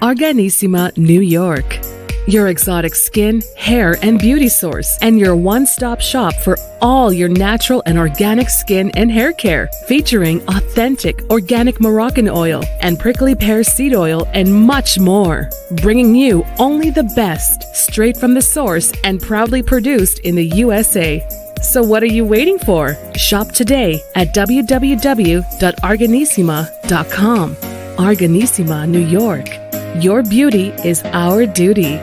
Organissima, New York. Your exotic skin, hair, and beauty source, and your one-stop shop for all your natural and organic skin and hair care, featuring authentic organic Moroccan oil and prickly pear seed oil and much more. Bringing you only the best, straight from the source and proudly produced in the USA. So what are you waiting for? Shop today at www.organissima.com. Organissima, New York. Your beauty is our duty.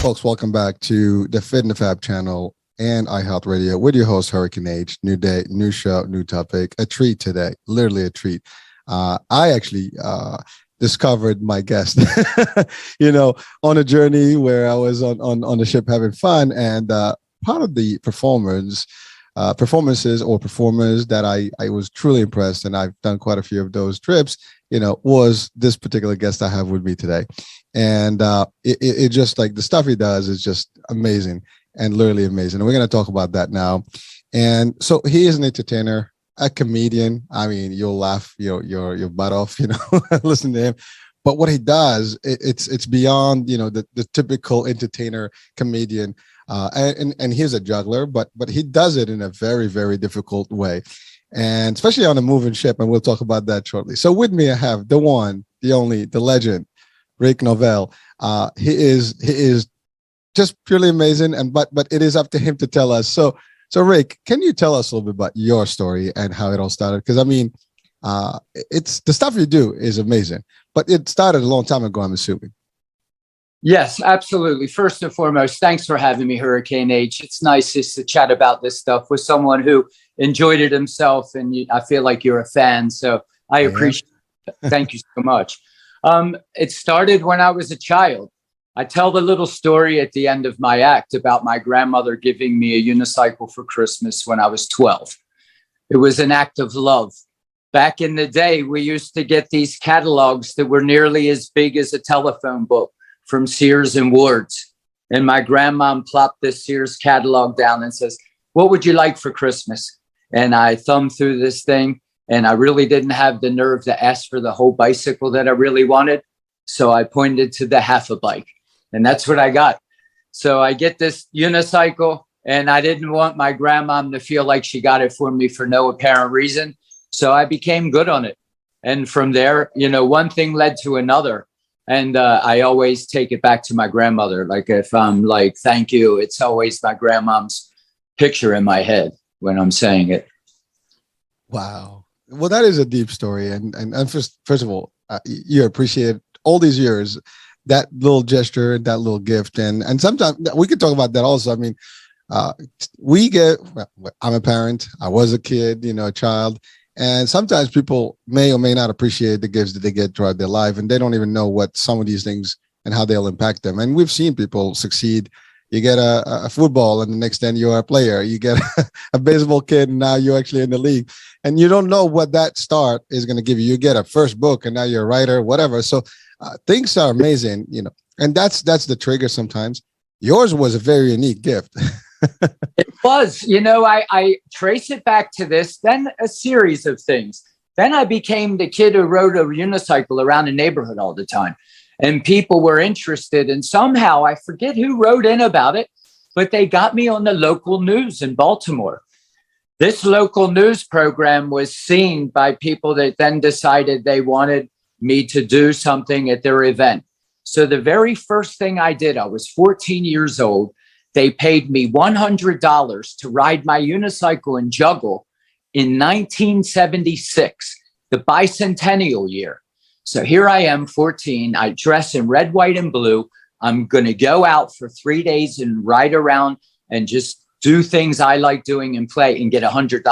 Folks, welcome back to the Fit in the Fab channel and iHealthRadio with your host, Hurricane H. New day, new show, new topic. A treat today, literally a treat. I actually discovered my guest, on a journey where I was on the ship having fun. And part of the performers that I was truly impressed, and I've done quite a few of those trips, was this particular guest I have with me today. And it just like the stuff he does is just amazing and literally amazing. And we're going to talk about that now. And so he is an entertainer, a comedian. I mean, you'll laugh your butt off, listen to him. But what he does, it's beyond, the typical entertainer comedian. And he's a juggler, but he does it in a very, very difficult way. And especially on a moving ship. And we'll talk about that shortly. So with me, I have the one, the only, the legend, Rick Novell. He is just purely amazing, but it is up to him to tell us. So Rick, can you tell us a little bit about your story and how it all started? Because I mean, it's the stuff you do is amazing, but it started a long time ago, I'm assuming. Yes, absolutely. First and foremost, thanks for having me, Hurricane H. It's nice just to chat about this stuff with someone who enjoyed it himself, and I feel like you're a fan, so I appreciate it. Thank you so much. It started when I was a child. I tell the little story at the end of my act about my grandmother giving me a unicycle for Christmas when I was 12. It was an act of love. Back in the day, we used to get these catalogs that were nearly as big as a telephone book from Sears and Ward's. And my grandmom plopped this Sears catalog down and says, "What would you like for Christmas?" And I thumbed through this thing. And I really didn't have the nerve to ask for the whole bicycle that I really wanted. So I pointed to the half a bike, and that's what I got. So I get this unicycle, and I didn't want my grandmom to feel like she got it for me for no apparent reason. So I became good on it. And from there, one thing led to another. And I always take it back to my grandmother. Like if I'm like, thank you, it's always my grandmom's picture in my head when I'm saying it. Wow. Well, that is a deep story. And first of all, you appreciate all these years, that little gesture, that little gift. And sometimes we could talk about that also. I mean, I'm a parent. I was a kid, a child. And sometimes people may or may not appreciate the gifts that they get throughout their life. And they don't even know what some of these things and how they'll impact them. And we've seen people succeed. You get a football, and the next then you're a player. You get a baseball kid, and now you're actually in the league. And you don't know what that start is going to give you. You get a first book, and now you're a writer, whatever. So things are amazing, and that's the trigger sometimes. Yours was a very unique gift. It was, I trace it back to this, then a series of things. Then I became the kid who rode a unicycle around the neighborhood all the time. And people were interested, and somehow I forget who wrote in about it, but they got me on the local news in Baltimore. This local news program was seen by people that then decided they wanted me to do something at their event. So the very first thing I did, I was 14 years old. They paid me $100 to ride my unicycle and juggle in 1976, the bicentennial year. So here I am, 14. I dress in red, white, and blue. I'm going to go out for 3 days and ride around and just do things I like doing and play and get $100.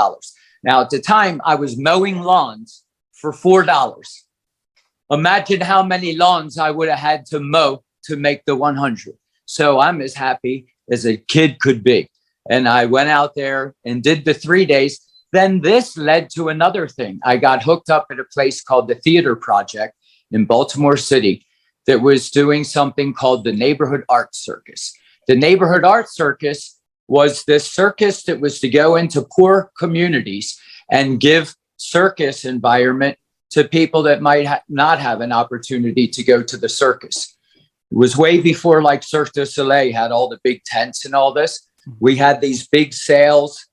Now, at the time, I was mowing lawns for $4. Imagine how many lawns I would have had to mow to make the 100. So I'm as happy as a kid could be. And I went out there and did the 3 days. Then this led to another thing. I got hooked up at a place called the Theater Project in Baltimore City that was doing something called the Neighborhood Art Circus. The Neighborhood Art Circus was this circus that was to go into poor communities and give circus environment to people that might not have an opportunity to go to the circus. It was way before like Cirque du Soleil had all the big tents and all this. We had these big sails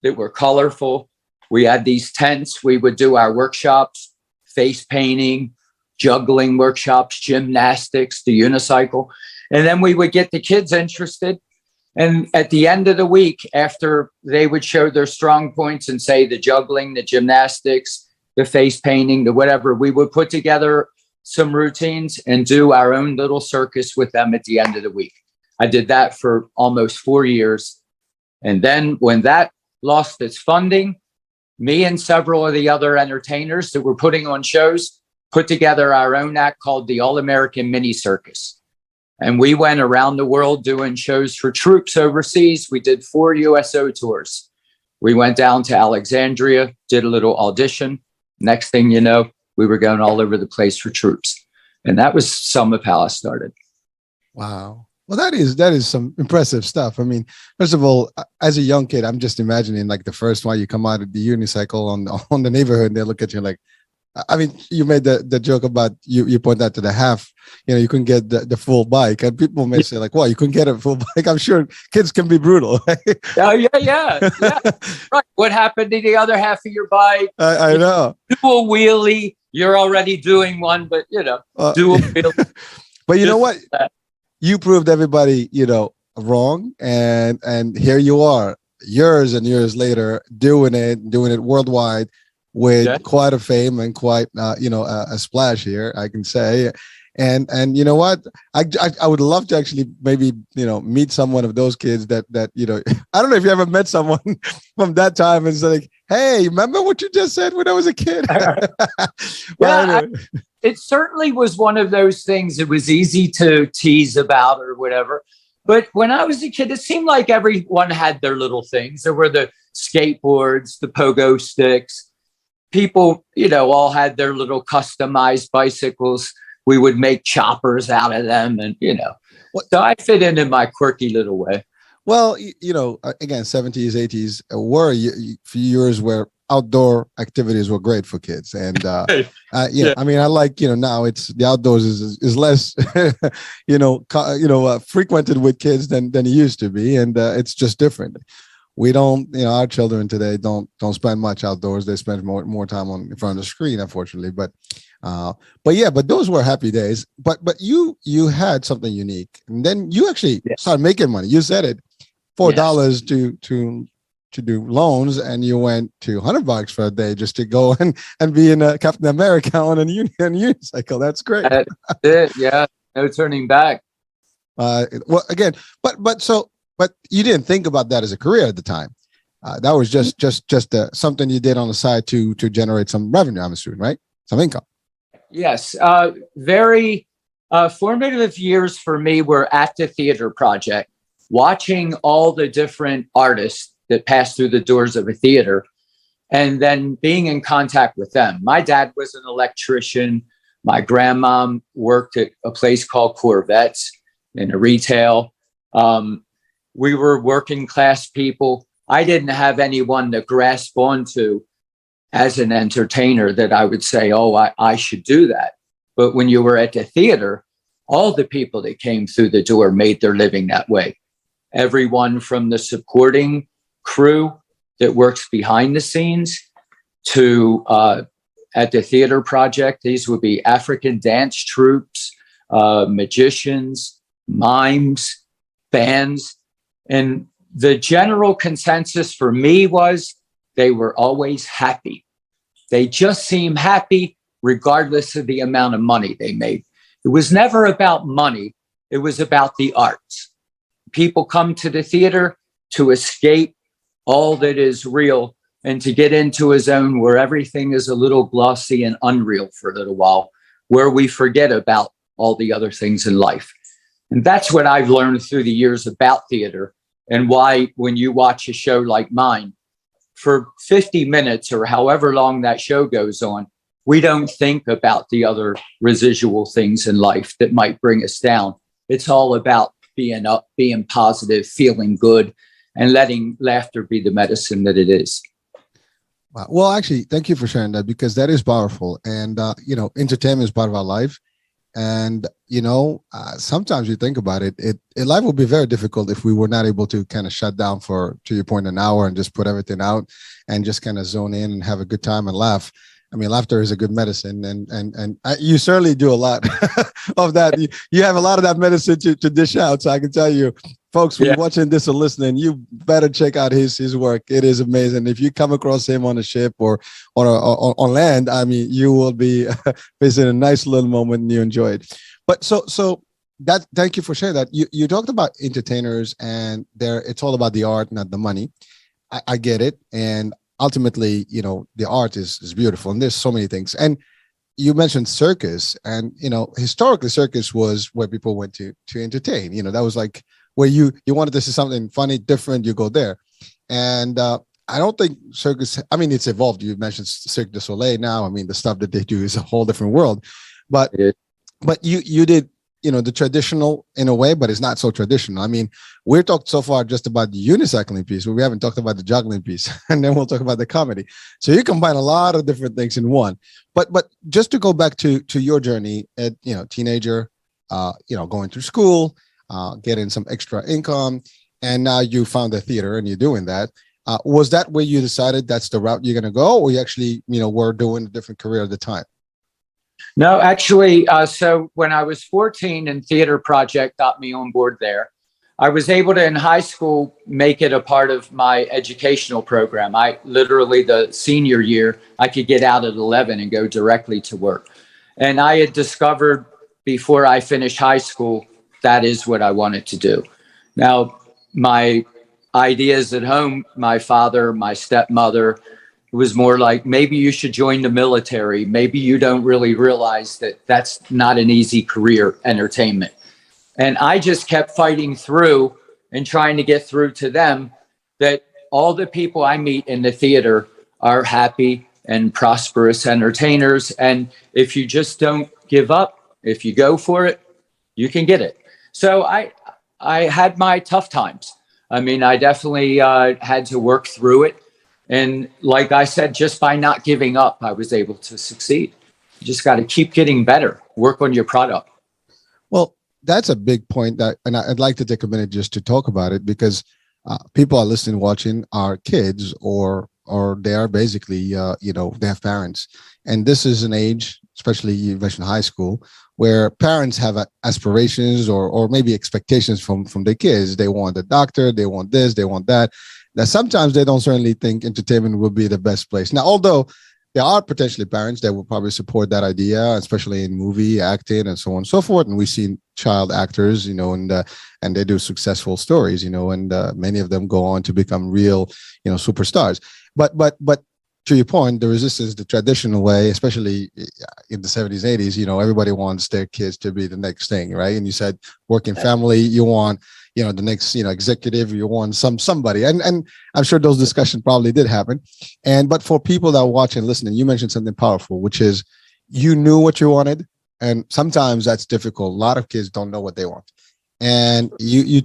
that were colorful. We had these tents. We would do our workshops, face painting, juggling workshops, gymnastics, the unicycle. And then we would get the kids interested. And at the end of the week, after they would show their strong points and say the juggling, the gymnastics, the face painting, the whatever, we would put together some routines and do our own little circus with them at the end of the week. I did that for almost 4 years. And then when that lost its funding, me and several of the other entertainers that were putting on shows put together our own act called the All-American Mini Circus. And we went around the world doing shows for troops overseas. We did 4 USO tours. We went down to Alexandria, did a little audition. Next thing you know, we were going all over the place for troops. And that was some of how I started. Wow. Well, that is some impressive stuff. I mean, first of all, as a young kid, I'm just imagining like the first one you come out of the unicycle on the neighborhood and they look at you like, I mean, you made the joke about you point out to the half, you couldn't get the full bike, and people may say like, well, you couldn't get a full bike. I'm sure kids can be brutal. Right? Oh, yeah. Right. What happened to the other half of your bike? I know. Do a wheelie. You're already doing one, but do a wheelie. But you know what? You proved everybody, wrong. And here you are years and years later doing it worldwide with quite a fame and quite, a splash here, I can say. And you know what? I would love to actually maybe, meet someone of those kids that, I don't know if you ever met someone from that time and say like, hey, remember what you just said when I was a kid? It certainly was one of those things that was easy to tease about or whatever. But when I was a kid, it seemed like everyone had their little things. There were the skateboards, the pogo sticks. People, all had their little customized bicycles. We would make choppers out of them. And, so I fit in my quirky little way. Well, again, 70s, 80s were few years where outdoor activities were great for kids. And, I mean, I like, now it's the outdoors is less, frequented with kids than it used to be. And it's just different. We don't, our children today don't spend much outdoors. They spend more time in front of the screen, unfortunately. But those were happy days. But you had something unique, and then you actually started making money. You said it, $4 to do loans, and you went to $100 for a day just to go and be in a Captain America on a unicycle. That's great. That's it. Yeah, no turning back. Well, again, but you didn't think about that as a career at the time. That was just something you did on the side to generate some revenue, I'm assuming, right? Some income. Yes. Very formative years for me were at the Theater Project, watching all the different artists that passed through the doors of a theater and then being in contact with them. My dad was an electrician. My grandmom worked at a place called Corvettes in a retail. We were working class people. I didn't have anyone to grasp onto as an entertainer that I would say, I should do that. But when you were at the theater, all the people that came through the door made their living that way. Everyone from the supporting crew that works behind the scenes to at the Theater Project, these would be African dance troupes, magicians, mimes, bands. And the general consensus for me was they were always happy. They just seemed happy regardless of the amount of money they made. It was never about money. It was about the arts. People come to the theater to escape all that is real and to get into a zone where everything is a little glossy and unreal for a little while, where we forget about all the other things in life. And that's what I've learned through the years about theater, and why when you watch a show like mine, for 50 minutes or however long that show goes on, we don't think about the other residual things in life that might bring us down. It's all about being up, being positive, feeling good, and letting laughter be the medicine that it is. Wow. Well, actually, thank you for sharing that, because that is powerful. And, entertainment is part of our life. And, sometimes you think about it, life would be very difficult if we were not able to kind of shut down for, to your point, an hour and just put everything out and just kind of zone in and have a good time and laugh. I mean, laughter is a good medicine, and you certainly do a lot of that. You have a lot of that medicine to dish out. So I can tell you, folks, when you're watching this or listening, you better check out his work. It is amazing. If you come across him on a ship or on land, I mean, you will be facing a nice little moment and you enjoy it. But so that, thank you for sharing that. You talked about entertainers, and it's all about the art, not the money. I get it. And ultimately, the art is beautiful, and there's so many things. And you mentioned circus, and historically circus was where people went to entertain. That was like where you wanted to see something funny, different, you go there. And I don't think circus, I mean, it's evolved. You mentioned Cirque du Soleil now. I mean, the stuff that they do is a whole different world. But you did the traditional in a way, but it's not so traditional. I mean, we're talked so far just about the unicycling piece, but we haven't talked about the juggling piece, and then we'll talk about the comedy. So you combine a lot of different things in one. But just to go back to your journey at teenager, going through school, getting some extra income, and now you found the theater and you're doing that. Was that where you decided that's the route you're going to go, or you actually were doing a different career at the time? No, actually, so when I was 14 and Theater Project got me on board there, I was able to, in high school, make it a part of my educational program. I literally, the senior year, I could get out at 11 and go directly to work. And I had discovered before I finished high school, that is what I wanted to do. Now, my ideas at home, my father, my stepmother, it was more like, maybe you should join the military. Maybe you don't really realize that that's not an easy career, entertainment. And I just kept fighting through and trying to get through to them that all the people I meet in the theater are happy and prosperous entertainers. And if you just don't give up, if you go for it, you can get it. So I had my tough times. I mean, I definitely had to work through it. And like I said, just by not giving up, I was able to succeed. You just got to keep getting better, work on your product. Well, that's a big point, and I'd like to take a minute just to talk about it, because people are listening, watching, are kids, or they are basically, they have parents. And this is an age, especially you mentioned high school, where parents have aspirations or maybe expectations from their kids. They want a doctor, they want this, they want that. Now, sometimes they don't certainly think entertainment will be the best place. Now, although there are potentially parents that will probably support that idea, especially in movie acting and so on and so forth. And we've seen child actors, and they do successful stories, and many of them go on to become real, superstars. But to your point, the resistance, the traditional way, especially in the 70s, 80s, everybody wants their kids to be the next thing, right? And you said working family, you want, the next, executive, you want somebody. And I'm sure those discussions probably did happen. But for people that are watching and listening, you mentioned something powerful, which is you knew what you wanted. And sometimes that's difficult. A lot of kids don't know what they want. And you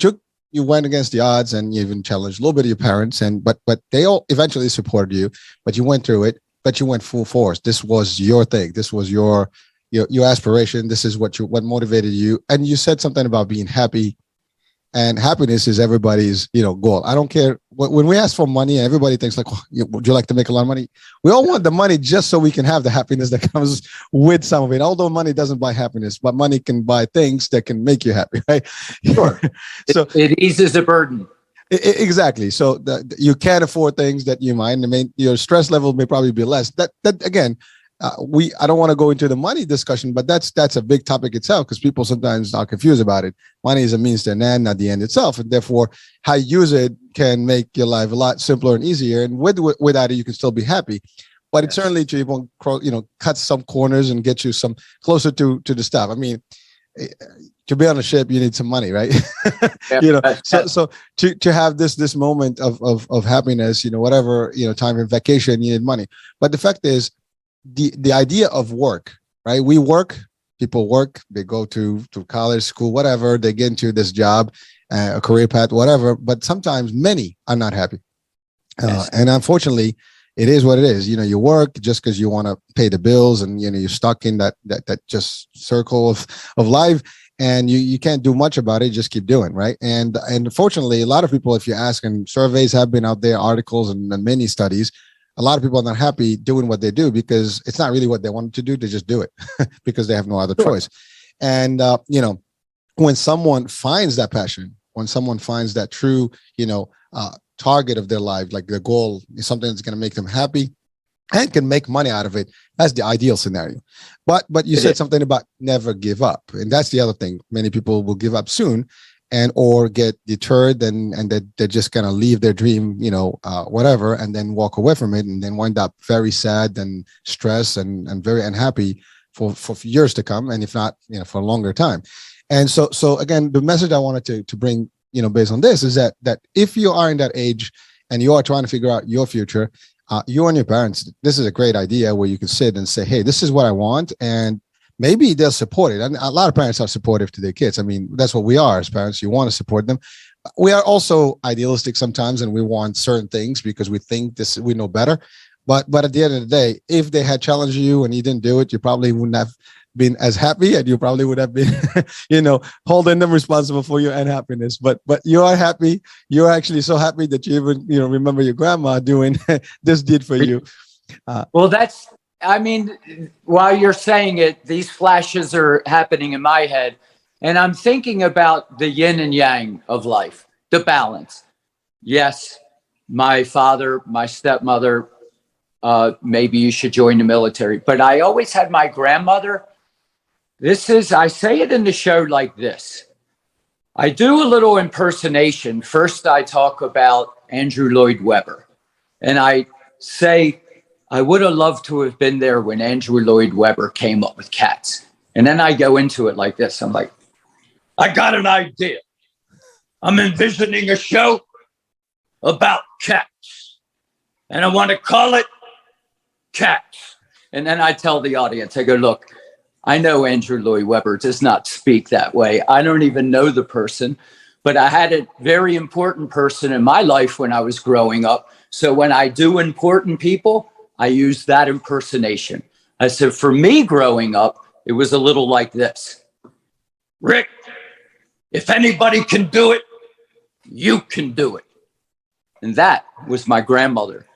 went against the odds, and you even challenged a little bit of your parents, but they all eventually supported you, but you went through it, but you went full force. This was your thing. This was your aspiration. This is what motivated you. And you said something about being happy, and happiness is everybody's, goal. I don't care when we ask for money, everybody thinks like, would you like to make a lot of money? We all want the money just so we can have the happiness that comes with some of it. Although money doesn't buy happiness, but money can buy things that can make you happy, right? Sure. So it eases the burden. Exactly. So you can't afford things that you might. I mean, your stress level may probably be less. That again, I don't want to go into the money discussion, but that's a big topic itself, because people sometimes are confused about it. Money is a means to an end, not the end itself, and therefore how you use it can make your life a lot simpler and easier. And without it, you can still be happy. But it certainly cut some corners and get you some closer to the stuff. I mean, to be on a ship, you need some money, right? So to have this moment of happiness, whatever, time in vacation, you need money. But the fact is, the idea of work, right? We work, people work, they go to college, school, whatever, they get into this job, a career path, whatever. But sometimes many are not happy. And unfortunately, it is what it is. You work just because you want to pay the bills, and you're stuck in that just circle of life, and you can't do much about it. Just keep doing, right. And unfortunately, a lot of people, if you ask, and surveys have been out there, articles and many studies, a lot of people are not happy doing what they do because it's not really what they wanted to do. They just do it because they have no other choice. And when someone finds that passion, when someone finds that true, target of their life, like their goal is something that's going to make them happy and can make money out of it, that's the ideal scenario. But you said something about never give up, and that's the other thing. Many people will give up soon, and or get deterred, and they're just going to leave their dream, whatever, and then walk away from it, and then wind up very sad and stressed and very unhappy for years to come, and if not, for a longer time. And so again, the message I wanted to bring, based on this, is that if you are in that age and you are trying to figure out your future, you and your parents, this is a great idea where you can sit and say, hey, this is what I want. And maybe they'll support it. And a lot of parents are supportive to their kids. I mean, that's what we are as parents. You want to support them. We are also idealistic sometimes, and we want certain things because we think we know better. But at the end of the day, if they had challenged you and you didn't do it, you probably wouldn't have been as happy, and you probably would have been, holding them responsible for your unhappiness. But you are happy. You're actually so happy that you even, remember your grandma doing this deed for you. Well, while you're saying it, these flashes are happening in my head, and I'm thinking about the yin and yang of life, the balance. Yes, my father, my stepmother, maybe you should join the military, but I always had my grandmother. I say it in the show like this. I do a little impersonation. First, I talk about Andrew Lloyd Webber. And I say, I would have loved to have been there when Andrew Lloyd Webber came up with cats. And then I go into it like this. I'm like, I got an idea. I'm envisioning a show about cats. And I want to call it Cats. And then I tell the audience, I go, look, I know Andrew Lloyd Webber does not speak that way. I don't even know the person, but I had a very important person in my life when I was growing up. So when I do important people, I use that impersonation. I said, for me growing up, it was a little like this. Rick, if anybody can do it, you can do it. And that was my grandmother.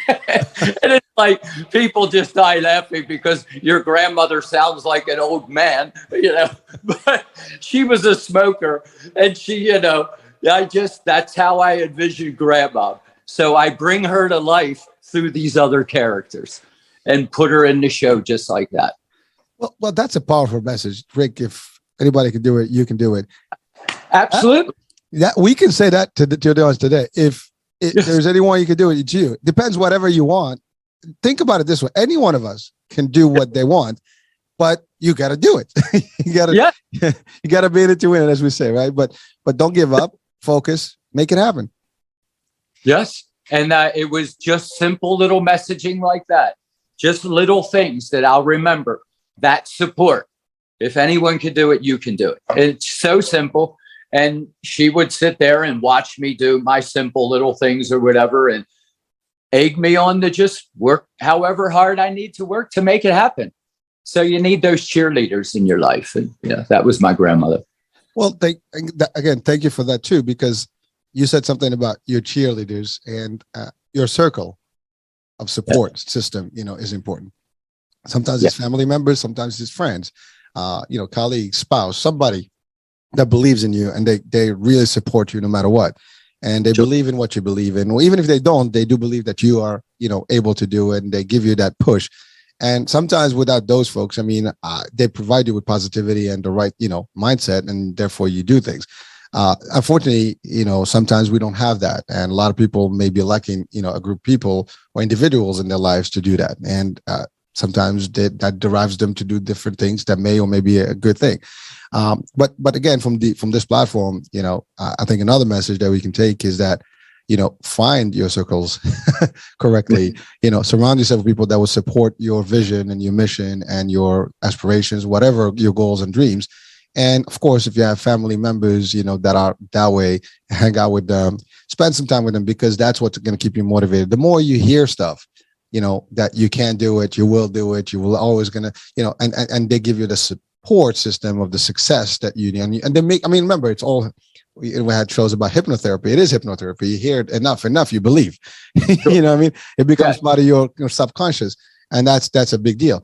And it's like people just die laughing because your grandmother sounds like an old man, but she was a smoker, and she, that's how I envision grandma. So I bring her to life through these other characters and put her in the show just like that. Well, that's a powerful message, Rick. If anybody can do it, you can do it. Absolutely. That we can say that to the audience today. If there's anyone you can do it, it's you. Depends whatever you want. Think about it this way. Any one of us can do what they want, but you got to do it. you got to be in it to win it, as we say, right? But don't give up, focus, make it happen. Yes. And it was just simple little messaging like that. Just little things that I'll remember. That support. If anyone can do it, you can do it. It's so simple. And she would sit there and watch me do my simple little things or whatever, and egg me on to just work however hard I need to work to make it happen. So you need those cheerleaders in your life. And that was my grandmother. Well, thank you for that too, because you said something about your cheerleaders, and your circle of support system, is important. Sometimes it's family members, sometimes it's friends, colleagues, spouse, somebody that believes in you, and they really support you no matter what. And they believe in what you believe in. Well, even if they don't, they do believe that you are, able to do it, and they give you that push. And sometimes without those folks, they provide you with positivity and the right, mindset, and therefore you do things. Unfortunately, sometimes we don't have that. And a lot of people may be lacking, a group of people or individuals in their lives to do that. And sometimes that derives them to do different things that may or may be a good thing. But again, from this platform, I think another message that we can take is that, find your circles correctly, surround yourself with people that will support your vision and your mission and your aspirations, whatever your goals and dreams. And of course, if you have family members, that are that way, hang out with them, spend some time with them, because that's what's going to keep you motivated. The more you hear stuff, that you can do it, you will do it, you will always going to, and they give you the support system of the success that you need. And they make, remember, it's all, we had shows about hypnotherapy. It is hypnotherapy. You hear it enough, you believe, it becomes part of your subconscious. And that's a big deal.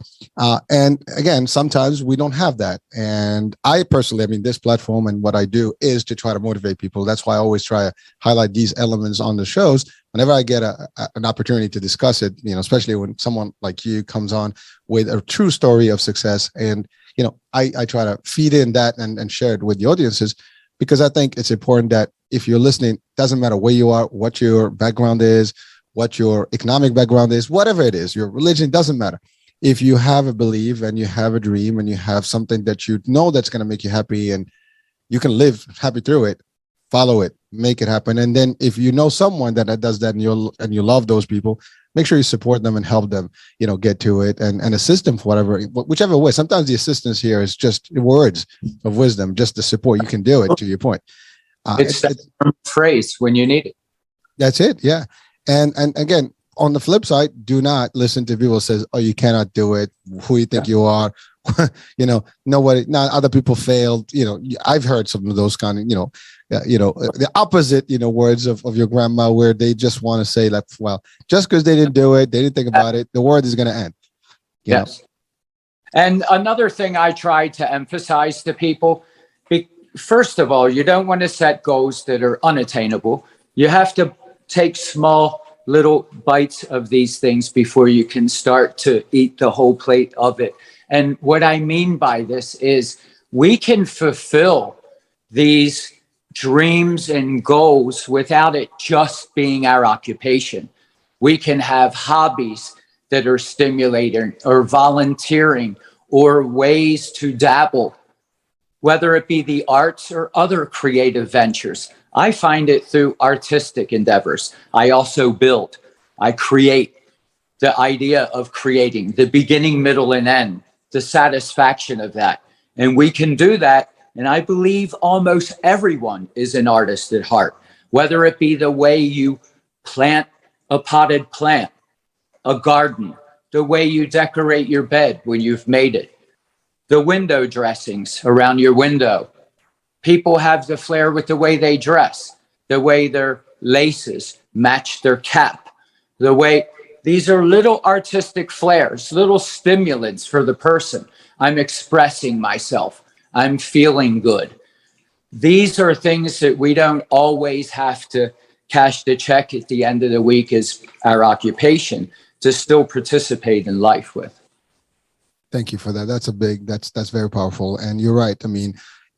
And again, sometimes we don't have that. And I personally, this platform and what I do is to try to motivate people. That's why I always try to highlight these elements on the shows. Whenever I get an opportunity to discuss it, especially when someone like you comes on with a true story of success. And, I try to feed in that and share it with the audiences, because I think it's important that if you're listening, doesn't matter where you are, what your background is, what your economic background is, whatever it is, your religion, doesn't matter. If you have a belief and you have a dream and you have something that that's going to make you happy and you can live happy through it, follow it, make it happen. And then if you know someone that does that and you love those people, make sure you support them and help them, get to it and assist them for whichever way. Sometimes the assistance here is just words of wisdom, just the support. You can do it, to your point. It's that phrase when you need it. That's it. Yeah. And again, on the flip side, do not listen to people who says, "Oh, you cannot do it. Who you think you are?" Nobody. Not other people failed. I've heard some of those kind of, the opposite, words of your grandma, where they just want to say that, well, just because they didn't do it, they didn't think about it, the world is going to end. Yes. And another thing I try to emphasize to people, first of all, you don't want to set goals that are unattainable. You have to take small little bites of these things before you can start to eat the whole plate of it. And what I mean by this is we can fulfill these dreams and goals without it just being our occupation. We can have hobbies that are stimulating, or volunteering, or ways to dabble, whether it be the arts or other creative ventures. I find it through artistic endeavors. I also build, I create. The idea of creating, the beginning, middle, and end, the satisfaction of that. And we can do that. And I believe almost everyone is an artist at heart, whether it be the way you plant a potted plant, a garden, the way you decorate your bed when you've made it, the window dressings around your window. People have the flair with the way they dress, the way their laces match their cap, the way these are little artistic flares, little stimulants for the person. I'm expressing myself. I'm feeling good. These are things that we don't always have to cash the check at the end of the week as our occupation to still participate in life with. Thank you for that. That's very powerful. And you're right.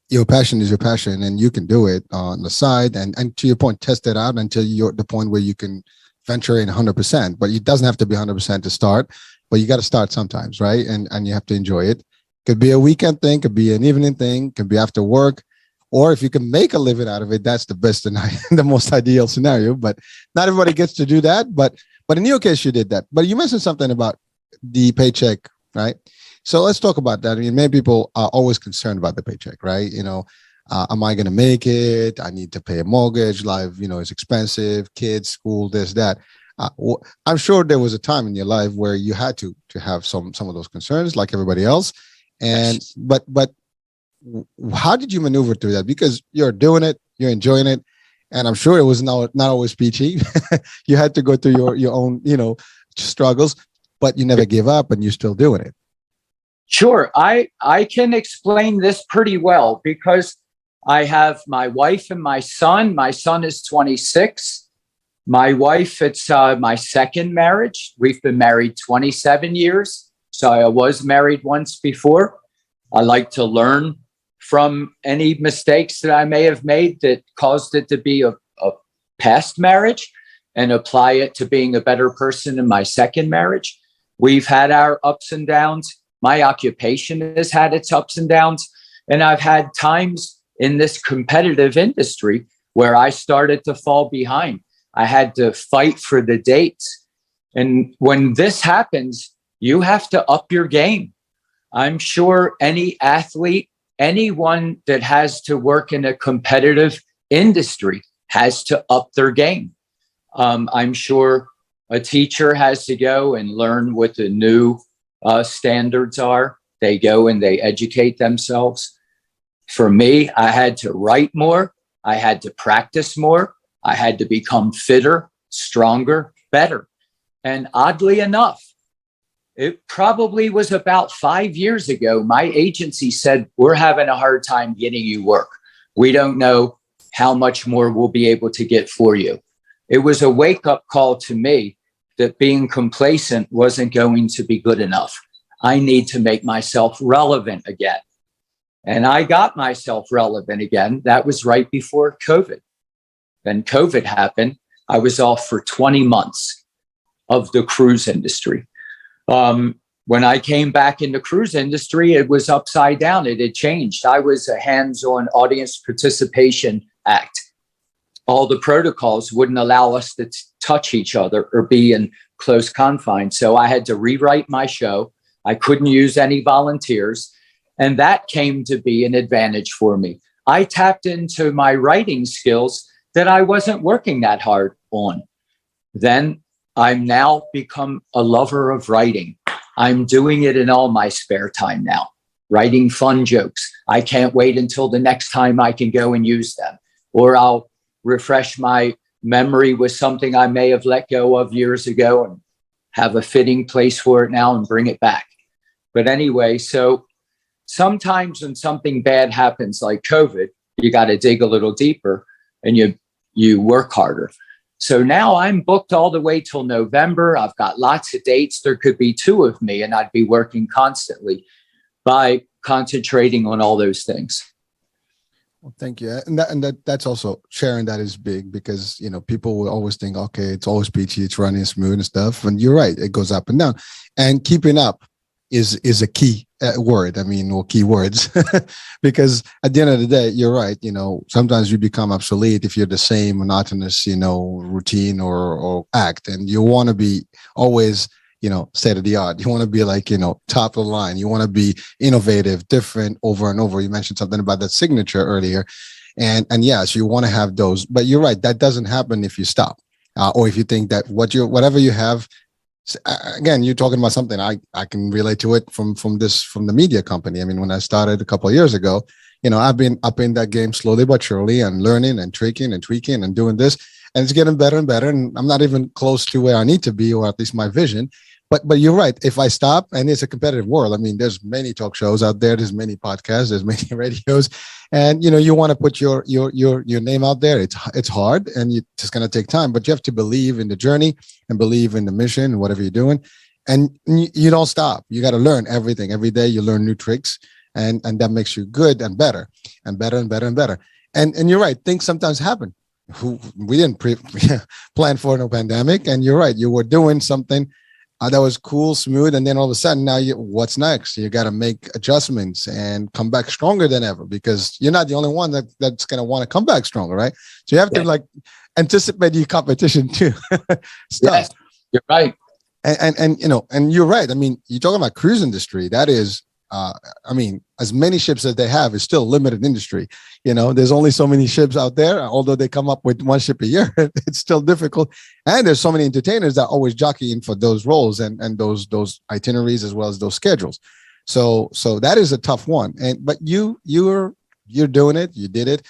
Your passion is your passion, and you can do it on the side. And to your point, test it out until you're at the point where you can venture in 100%. But it doesn't have to be 100% to start. But you got to start sometimes, right? And you have to enjoy it. Could be a weekend thing, could be an evening thing, could be after work, or if you can make a living out of it, that's the best and the most ideal scenario. But not everybody gets to do that. But in your case, you did that. But you mentioned something about the paycheck, right? So let's talk about that. Many people are always concerned about the paycheck, right? Am I going to make it? I need to pay a mortgage. Life, is expensive. Kids, school, this, that. I'm sure there was a time in your life where you had to have some of those concerns, like everybody else. And but how did you maneuver through that? Because you're doing it, you're enjoying it, and I'm sure it was not always peachy. You had to go through your own struggles, but you never give up, and you're still doing it. Sure, I can explain this pretty well because I have my wife and my son. My son is 26. My wife, it's my second marriage. We've been married 27 years. So I was married once before. I like to learn from any mistakes that I may have made that caused it to be a past marriage and apply it to being a better person in my second marriage. We've had our ups and downs. My occupation has had its ups and downs. And I've had times in this competitive industry where I started to fall behind. I had to fight for the dates. And when this happens, you have to up your game. I'm sure any athlete, anyone that has to work in a competitive industry has to up their game. I'm sure a teacher has to go and learn what the new standards are. They go and they educate themselves. For me, I had to write more. I had to practice more. I had to become fitter, stronger, better. And oddly enough, it probably was about 5 years ago, my agency said, we're having a hard time getting you work. We don't know how much more we'll be able to get for you. It was a wake-up call to me that being complacent wasn't going to be good enough. I need to make myself relevant again. And I got myself relevant again. That was right before COVID. Then COVID happened. I was off for 20 months of the cruise industry. When I came back in the cruise industry, it was upside down. It had changed. I was a hands-on audience participation act. All the protocols wouldn't allow us to touch each other or be in close confines. So I had to rewrite my show. I couldn't use any volunteers. And that came to be an advantage for me. I tapped into my writing skills that I wasn't working that hard on. Then I'm now become a lover of writing. I'm doing it in all my spare time now, writing fun jokes. I can't wait until the next time I can go and use them. Or I'll refresh my memory with something I may have let go of years ago and have a fitting place for it now and bring it back. But anyway, so sometimes when something bad happens like COVID, you got to dig a little deeper and you work harder. So now I'm booked all the way till November. I've got lots of dates. There could be 2 of me and I'd be working constantly by concentrating on all those things. Well, thank you. And that's also sharing that is big because, you know, people will always think, okay, it's always peachy, it's running smooth and stuff. And you're right, it goes up and down. And keeping up is a key word. I mean, or key words, because at the end of the day, you're right. You know, sometimes you become obsolete if you're the same monotonous, you know, routine or act, and you want to be always, you know, state of the art. You want to be like, you know, top of the line. You want to be innovative, different over and over. You mentioned something about that signature earlier, and yes, you want to have those. But you're right, that doesn't happen if you stop, or if you think that whatever you have. Again, you're talking about something I can relate to it from the media company. I mean, when I started a couple of years ago, you know, I've been up in that game slowly but surely and learning and tweaking and doing this, and it's getting better and better. And I'm not even close to where I need to be, or at least my vision. But you're right. If I stop, and it's a competitive world. I mean, there's many talk shows out there. There's many podcasts. There's many radios, and you know, you want to put your name out there. It's hard, and it's just going to take time. But you have to believe in the journey and believe in the mission, whatever you're doing, and you don't stop. You got to learn everything every day. You learn new tricks, and that makes you good and better and better and better and better. And you're right. Things sometimes happen. We didn't plan for no pandemic, and you're right. You were doing something that was cool, smooth, and then all of a sudden, now what's next? You got to make adjustments and come back stronger than ever, because you're not the only one that's going to want to come back stronger, right? So you have to like anticipate your competition too. Yes, you're right. And you know, and you're right. I mean, you're talking about cruise industry. That is, I mean, as many ships as they have is still a limited industry. You know, there's only so many ships out there. Although they come up with 1 ship a year, it's still difficult. And there's so many entertainers that are always jockeying for those roles and those itineraries as well as those schedules. So that is a tough one. But you're doing it. You did it.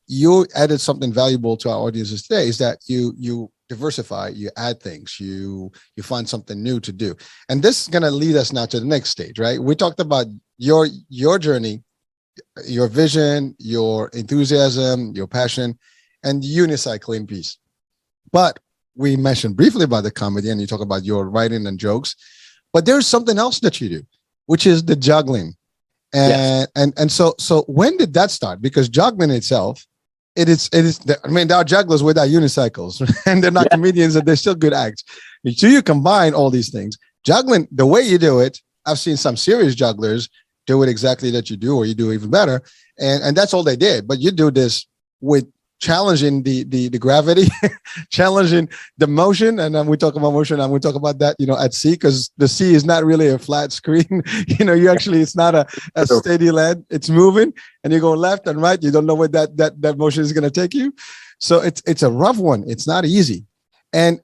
You added something valuable to our audiences today, is that you diversify, you add things, you find something new to do. And this is going to lead us now to the next stage, right? We talked about your journey, your vision, your enthusiasm, your passion, and the unicycling piece. But we mentioned briefly about the comedy, and you talk about your writing and jokes, but there's something else that you do, which is the juggling. And yes. So when did that start? Because juggling itself, it is. I mean, there are jugglers without unicycles, and they're not comedians, and they're still good acts. So you combine all these things. juggling, the way you do it, I've seen some serious jugglers do it exactly that you do, or you do even better. And that's all they did. But you do this with challenging the gravity, challenging the motion. And then we talk about motion, and we talk about that, at sea, because the sea is not really a flat screen. It's not a steady land. It's moving, and you go left and right. You don't know where that motion is going to take you. So it's a rough one. It's not easy. And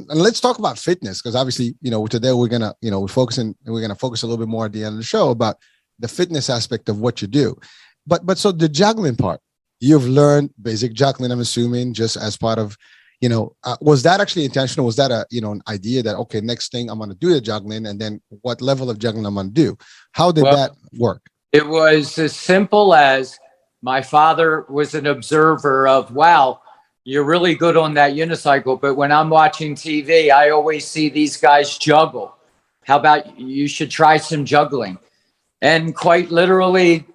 let's talk about fitness, because obviously, today we're gonna, we're gonna focus a little bit more at the end of the show about the fitness aspect of what you do. But so the juggling part, you've learned basic juggling, I'm assuming, just as part of, was that actually intentional? Was that an idea that, okay, next thing I'm going to do the juggling, and then what level of juggling I'm going to do? How did that work? It was as simple as my father was an observer of, wow, you're really good on that unicycle, but when I'm watching TV, I always see these guys juggle. How about you should try some juggling? And quite literally,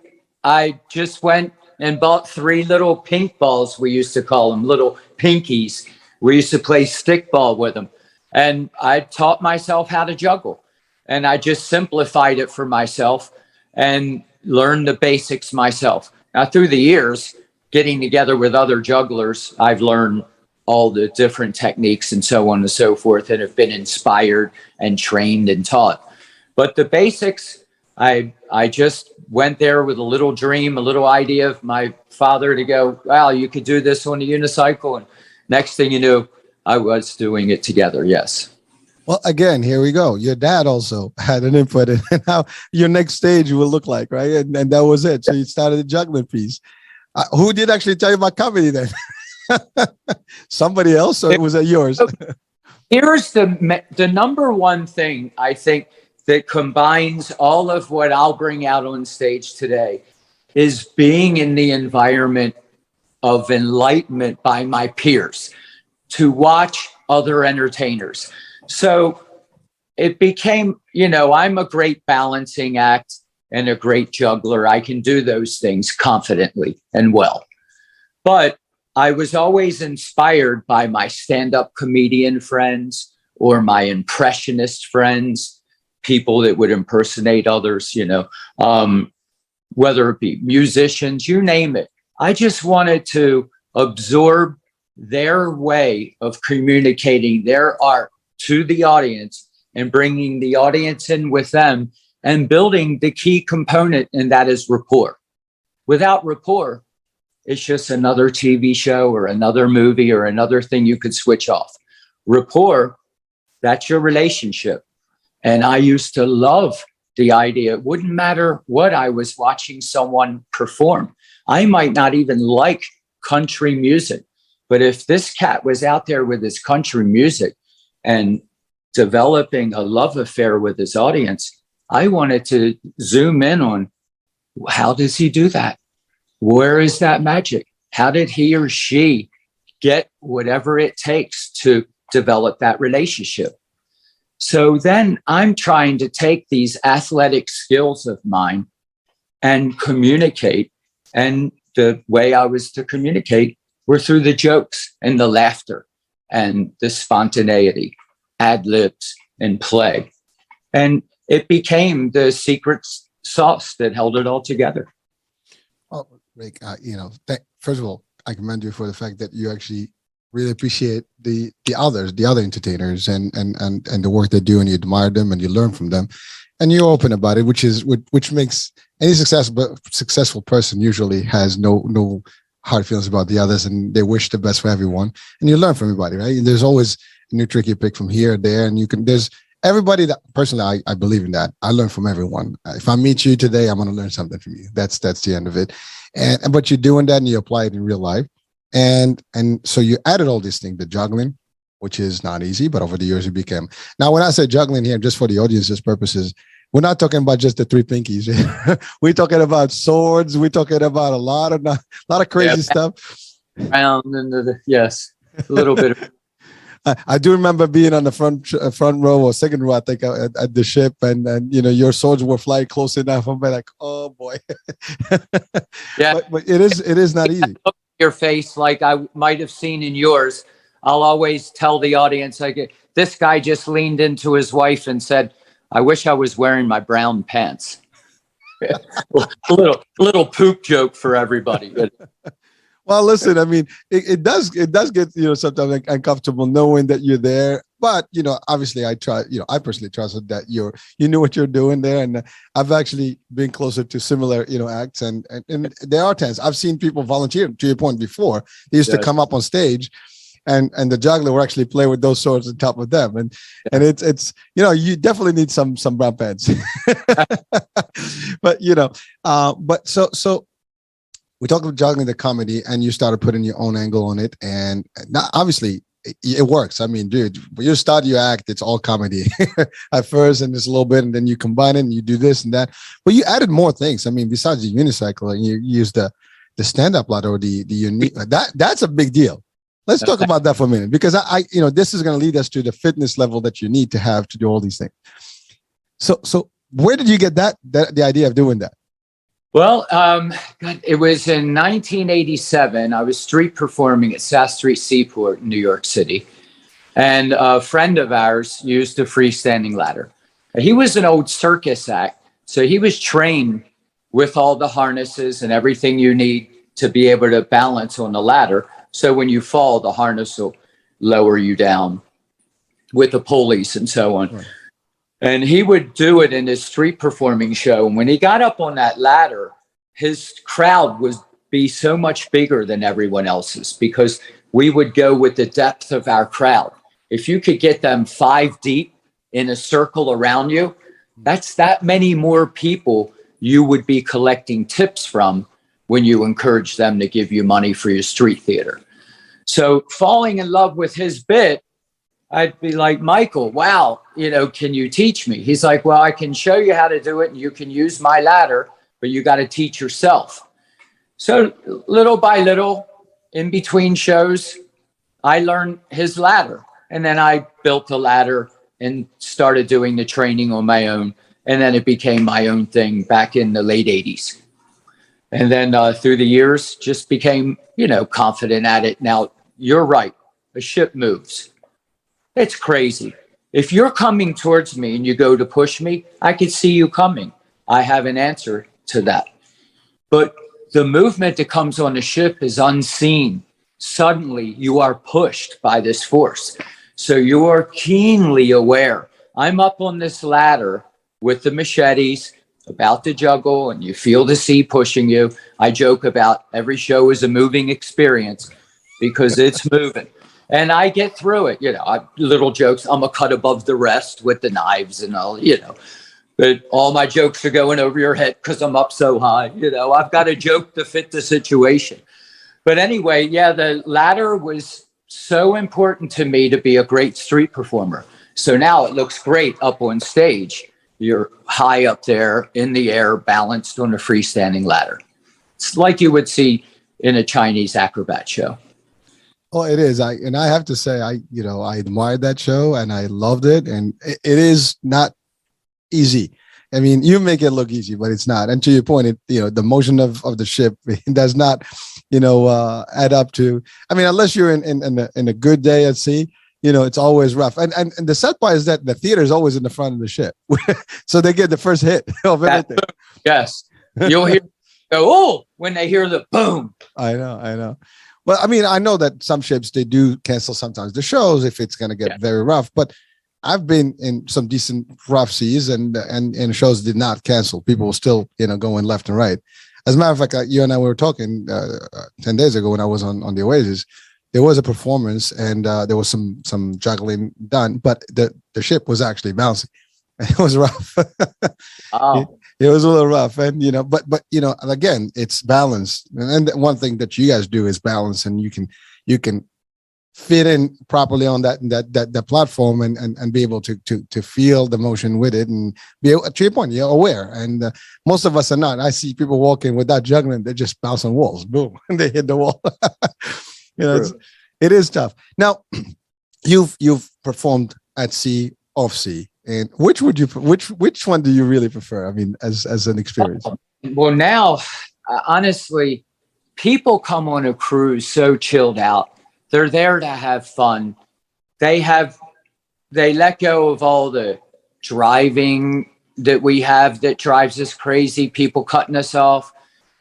I just went and bought 3 little pink balls, we used to call them, little pinkies. We used to play stickball with them. And I taught myself how to juggle. And I just simplified it for myself and learned the basics myself. Now, through the years, getting together with other jugglers, I've learned all the different techniques and so on and so forth, and have been inspired and trained and taught. But the basics, I just went there with a little dream, a little idea of my father to go, wow, you could do this on a unicycle. And next thing you knew, I was doing it together. Yes. Well, again, here we go. Your dad also had an input in how your next stage will look like, right? And that was it. So you started the juggling piece. Who did actually tell you about comedy then? Somebody else, or was that yours? Here's the number one thing I think that combines all of what I'll bring out on stage today is being in the environment of enlightenment by my peers, to watch other entertainers. So it became, I'm a great balancing act and a great juggler. I can do those things confidently and well. But I was always inspired by my stand-up comedian friends or my impressionist friends, people that would impersonate others, whether it be musicians, you name it. I just wanted to absorb their way of communicating their art to the audience and bringing the audience in with them and building the key component, and that is rapport. Without rapport, it's just another TV show or another movie or another thing you could switch off. Rapport, that's your relationship. And I used to love the idea. It wouldn't matter what I was watching someone perform. I might not even like country music, but if this cat was out there with his country music and developing a love affair with his audience, I wanted to zoom in on, how does he do that? Where is that magic? How did he or she get whatever it takes to develop that relationship? So then I'm trying to take these athletic skills of mine and communicate. And the way I was to communicate were through the jokes and the laughter and the spontaneity, ad libs and play. And it became the secret sauce that held it all together. Well, Rick, first of all, I commend you for the fact that you actually really appreciate the other entertainers and the work they do, and you admire them and you learn from them, and you're open about it, which makes any successful person usually has no hard feelings about the others, and they wish the best for everyone, and you learn from everybody, right? And there's always a new trick you pick from here or there, and there's everybody that personally I believe in that. I learn from everyone. If I meet you today, I'm going to learn something from you. That's the end of it. But you're doing that and you apply it in real life. And so you added all these things, the juggling, which is not easy, but over the years it became. Now, when I say juggling here, just for the audience's purposes, we're not talking about just the 3 pinkies. We're talking about swords. We're talking about a lot of crazy stuff. Around and yes, a little bit. I do remember being on the front row or second row, I think, at the ship, and your swords were flying close enough. I'm like, oh boy. Yeah, but it is not easy. Your face, like I might have seen in yours. I'll always tell the audience, this guy just leaned into his wife and said, "I wish I was wearing my brown pants." little poop joke for everybody. Well, listen, I mean, it does get, sometimes like uncomfortable knowing that you're there. But, obviously I personally trusted that you knew what you're doing there. And I've actually been closer to similar, acts and there are tense. I've seen people volunteer, to your point before. They used to come up on stage and the juggler will actually play with those swords on top of them. And it's, you definitely need some brown pants. But, so we talked about juggling the comedy and you started putting your own angle on it. And now, obviously it works. I mean, dude, when you start your act, it's all comedy at first and it's a little bit, and then you combine it and you do this and that. But you added more things. I mean, besides the unicycle, and you use the stand-up ladder or the unique, that's a big deal. Let's talk about that for a minute, because I this is going to lead us to the fitness level that you need to have to do all these things. So where did you get the idea of doing that? Well, it was in 1987. I was street performing at South Street Seaport in New York City. And a friend of ours used a freestanding ladder. He was an old circus act, so he was trained with all the harnesses and everything you need to be able to balance on the ladder. So when you fall, the harness will lower you down with the pulleys and so on. Right. And he would do it in his street performing show. And when he got up on that ladder, his crowd would be so much bigger than everyone else's, because we would go with the depth of our crowd. If you could get them 5 deep in a circle around you, that's that many more people you would be collecting tips from when you encourage them to give you money for your street theater. So falling in love with his bit, I'd be like, "Michael, wow, can you teach me?" He's like, "Well, I can show you how to do it and you can use my ladder, but you got to teach yourself." So little by little, in between shows, I learned his ladder. And then I built the ladder and started doing the training on my own. And then it became my own thing back in the late 80s. And then through the years, just became, confident at it. Now, you're right. A ship moves. It's crazy. If you're coming towards me and you go to push me, I could see you coming. I have an answer to that. But the movement that comes on the ship is unseen. Suddenly, you are pushed by this force. So you are keenly aware. I'm up on this ladder with the machetes, about to juggle, and you feel the sea pushing you. I joke about every show is a moving experience because it's moving. And I get through it, little jokes. I'm a cut above the rest with the knives and all, but all my jokes are going over your head because I'm up so high. I've got a joke to fit the situation. But anyway, the ladder was so important to me to be a great street performer. So now it looks great up on stage. You're high up there in the air, balanced on a freestanding ladder. It's like you would see in a Chinese acrobat show. Oh, it is. I have to say, I admired that show and I loved it. And it is not easy. I mean, you make it look easy, but it's not. And to your point, the motion of the ship does not, add up to. I mean, unless you're in a good day at sea, it's always rough. And the sad part is that the theater is always in the front of the ship, so they get the first hit of everything. Yes, you'll hear go oh when they hear the boom. I know. Well, I mean, I know that some ships, they do cancel sometimes the shows if it's going to get very rough, but I've been in some decent rough seas and shows did not cancel. People were still, going left and right. As a matter of fact, you and I were talking 10 days ago when I was on the Oasis. There was a performance and there was some juggling done, but the ship was actually bouncing. It was rough. Oh. It was a little rough, and but again, it's balance. And one thing that you guys do is balance, and you can fit in properly on that platform and be able to feel the motion with it and be able, to your point, you're aware. And most of us are not. I see people walking without juggling; they just bounce on walls, boom, and they hit the wall. It is tough. Now, you've performed at sea, off sea. And which one do you really prefer? I mean, as an experience. Well, now, honestly, people come on a cruise so chilled out. They're there to have fun. They have they let go of all the driving that we have that drives us crazy, people cutting us off.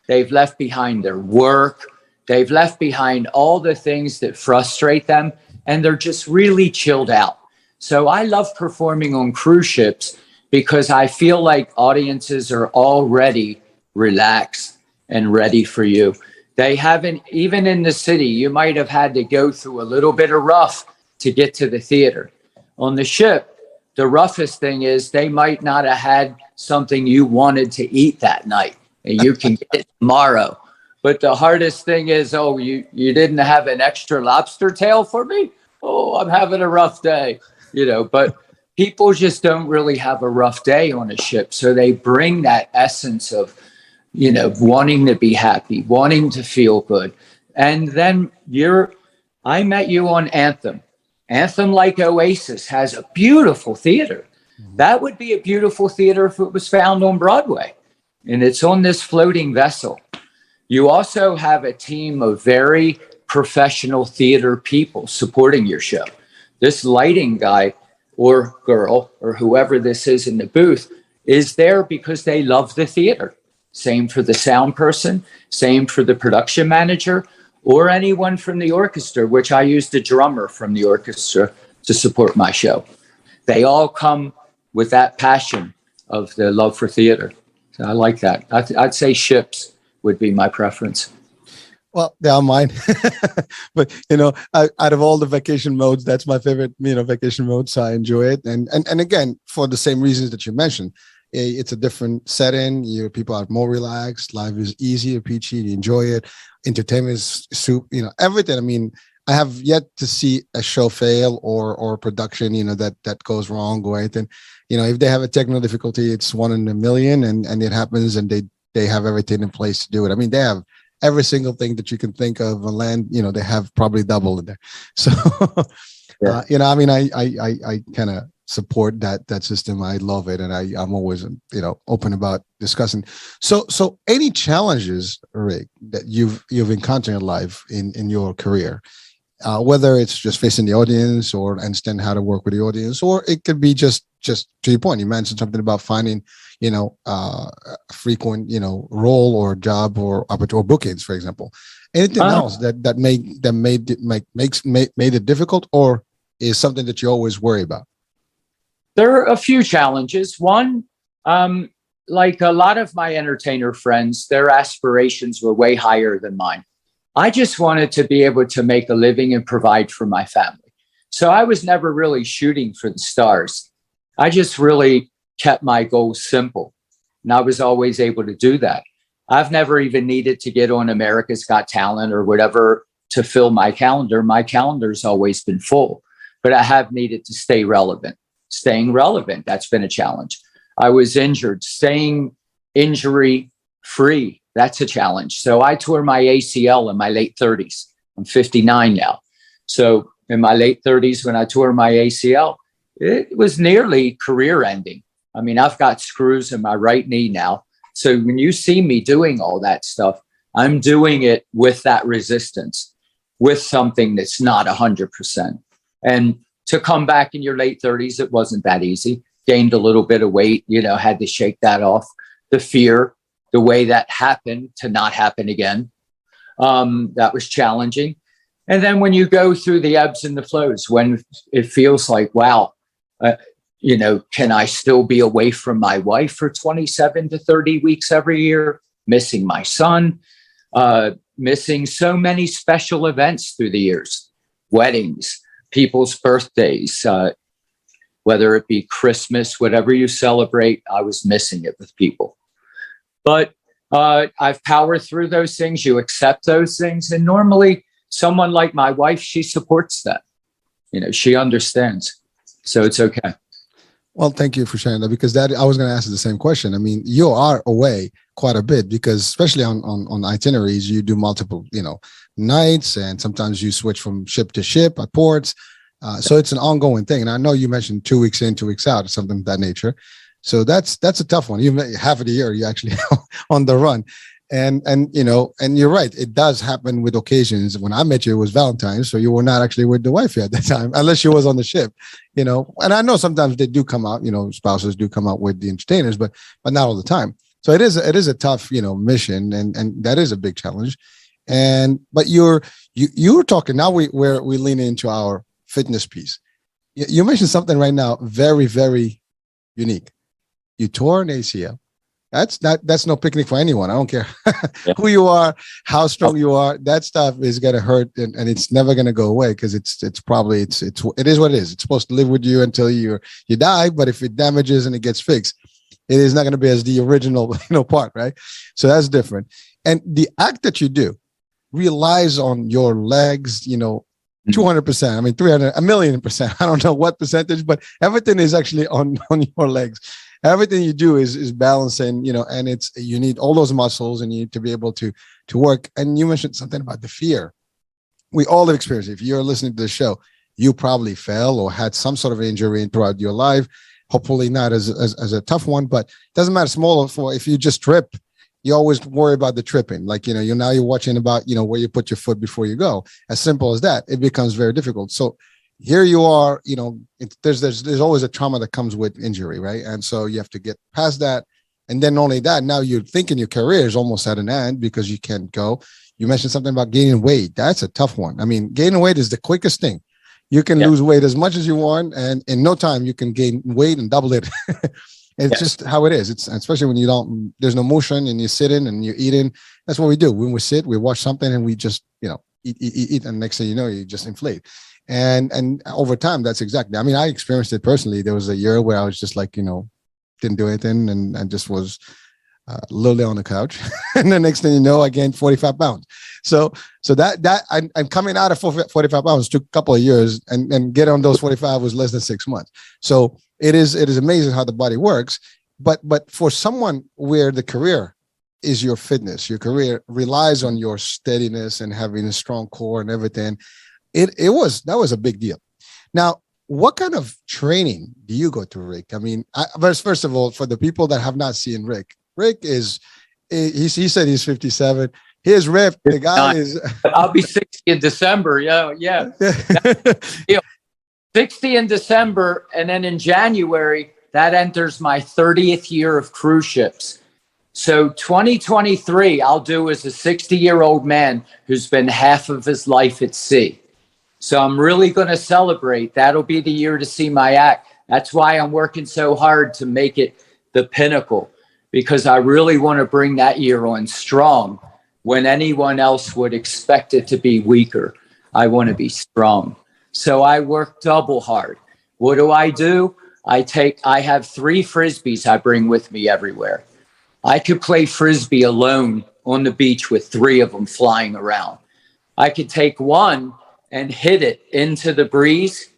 They've left behind their work. They've left behind all the things that frustrate them, and they're just really chilled out. So I love performing on cruise ships because I feel like audiences are already relaxed and ready for you. They haven't, even in the city, you might have had to go through a little bit of rough to get to the theater. On the ship, the roughest thing is they might not have had something you wanted to eat that night, and you can get it tomorrow. But the hardest thing is, oh, you didn't have an extra lobster tail for me? Oh, I'm having a rough day, but people just don't really have a rough day on a ship. So they bring that essence of, wanting to be happy, wanting to feel good. And then I met you on Anthem. Anthem, like Oasis, has a beautiful theater. That would be a beautiful theater if it was found on Broadway. And it's on this floating vessel. You also have a team of very professional theater people supporting your show. This lighting guy or girl or whoever this is in the booth is there because they love the theater. Same for the sound person, same for the production manager, or anyone from the orchestra, which I used a drummer from the orchestra to support my show. They all come with that passion of the love for theater. So I like that. I'd say ships would be my preference. Well, they are mine. But, out of all the vacation modes, that's my favorite, vacation mode. So I enjoy it. And again, for the same reasons that you mentioned, it's a different setting. People are more relaxed. Life is easier, peachy. You enjoy it. Entertainment is soup, everything. I mean, I have yet to see a show fail or production, that goes wrong or anything. If they have a technical difficulty, it's 1 in a million and it happens, and they have everything in place to do it. I mean, they have every single thing that you can think of on land, they have probably double in there. So, yeah. I kind of support that system. I love it. And I'm always, open about discussing. So any challenges, Rick, that you've encountered in life in your career, whether it's just facing the audience or understand how to work with the audience, or it could be just to your point, you mentioned something about finding, a frequent, role or job or bookings, for example. Anything else that made it difficult, or is something that you always worry about? There are a few challenges. One, like a lot of my entertainer friends, their aspirations were way higher than mine. I just wanted to be able to make a living and provide for my family. So I was never really shooting for the stars. I just really kept my goals simple. And I was always able to do that. I've never even needed to get on America's Got Talent or whatever to fill my calendar. My calendar's always been full, but I have needed to stay relevant. Staying relevant, that's been a challenge. I was injured. Staying injury free, that's a challenge. So I tore my ACL in my late 30s. I'm 59 now. So in my late 30s, when I tore my ACL, it was nearly career ending. I mean, I've got screws in my right knee now. So when you see me doing all that stuff, I'm doing it with that resistance, with something that's not 100%. And to come back in your late 30s, it wasn't that easy. Gained a little bit of weight, had to shake that off. The fear, the way that happened to not happen again, that was challenging. And then when you go through the ebbs and the flows, when it feels like, wow, can I still be away from my wife for 27 to 30 weeks every year, missing my son, missing so many special events through the years, weddings, people's birthdays, whether it be Christmas, whatever you celebrate, I was missing it with people. But I've powered through those things. You accept those things. And normally someone like my wife, she supports that. She understands. So it's okay. Well, thank you for sharing that, because I was going to ask you the same question. I mean, you are away quite a bit, because especially on itineraries, you do multiple, nights, and sometimes you switch from ship to ship at ports. So it's an ongoing thing. And I know you mentioned 2 weeks in, 2 weeks out, or something of that nature. So that's a tough one. Even half of the year, you're actually on the run. And you know, and you're right, it does happen with occasions. When I met you, it was Valentine's, so you were not actually with the wife at the time, unless she was on the ship, you know. And I know sometimes they do come out, you know, spouses do come out with the entertainers, but not all the time. So it is a tough, you know, mission, and that is a big challenge. And but you were talking, now we lean into our fitness piece. You mentioned something right now very, very unique. You tore an ACL. That's no picnic for anyone. I don't care who you are, how strong you are. That stuff is gonna hurt, and it's never gonna go away, because it is what it is. It's supposed to live with you until you die. But if it damages and it gets fixed, it is not gonna be as the original, you know, part, right? So that's different. And the act that you do relies on your legs, you know, 200%. I mean, 300, 1,000,000%. I don't know what percentage, but everything is actually on your legs. Everything you do is balancing, you know, and you need all those muscles, and you need to be able to work. And you mentioned something about the fear. We all have experienced it. If you're listening to the show, you probably fell or had some sort of injury throughout your life. Hopefully not as a tough one, but it doesn't matter, small or for, if you just trip, you always worry about the tripping. Like, you know, you're watching about, you know, where you put your foot before you go. As simple as that, it becomes very difficult. So here you are, you know, there's always a trauma that comes with injury, right? And so you have to get past that. And then only that, now you're thinking your career is almost at an end because you can't go. You mentioned something about gaining weight. That's a tough one. I mean, gaining weight is the quickest thing. You can lose weight as much as you want, and in no time you can gain weight and double it. It's just how it is. It's especially when there's no motion and you're sitting and you're eating. That's what we do. When we sit, we watch something and we just, you know, eat. And next thing you know, you just inflate. And over time, that's exactly, I mean, I experienced it personally. There was a year where I was just like, you know, didn't do anything and just was literally on the couch. And the next thing you know, I gained 45 pounds. So that I'm coming out of 45 pounds took a couple of years, and get on those 45 was less than 6 months. So it is amazing how the body works. But for someone where the career is your fitness, your career relies on your steadiness and having a strong core and everything, that was a big deal. Now, what kind of training do you go to, Rick? I mean, first of all, for the people that have not seen Rick he said he's 57. Here's ripped. The guy is. I'll be 60 in December. Yeah. 60 in December, and then in January that enters my 30th year of cruise ships. So 2023, I'll do as a 60-year-old man who's been half of his life at sea. So I'm really going to celebrate. That'll be the year to see my act. That's why I'm working so hard to make it the pinnacle, because I really want to bring that year on strong when anyone else would expect it to be weaker. I want to be strong. So I work double hard. What do? I have 3 Frisbees I bring with me everywhere. I could play Frisbee alone on the beach with 3 of them flying around. I could take one and hit it into the breeze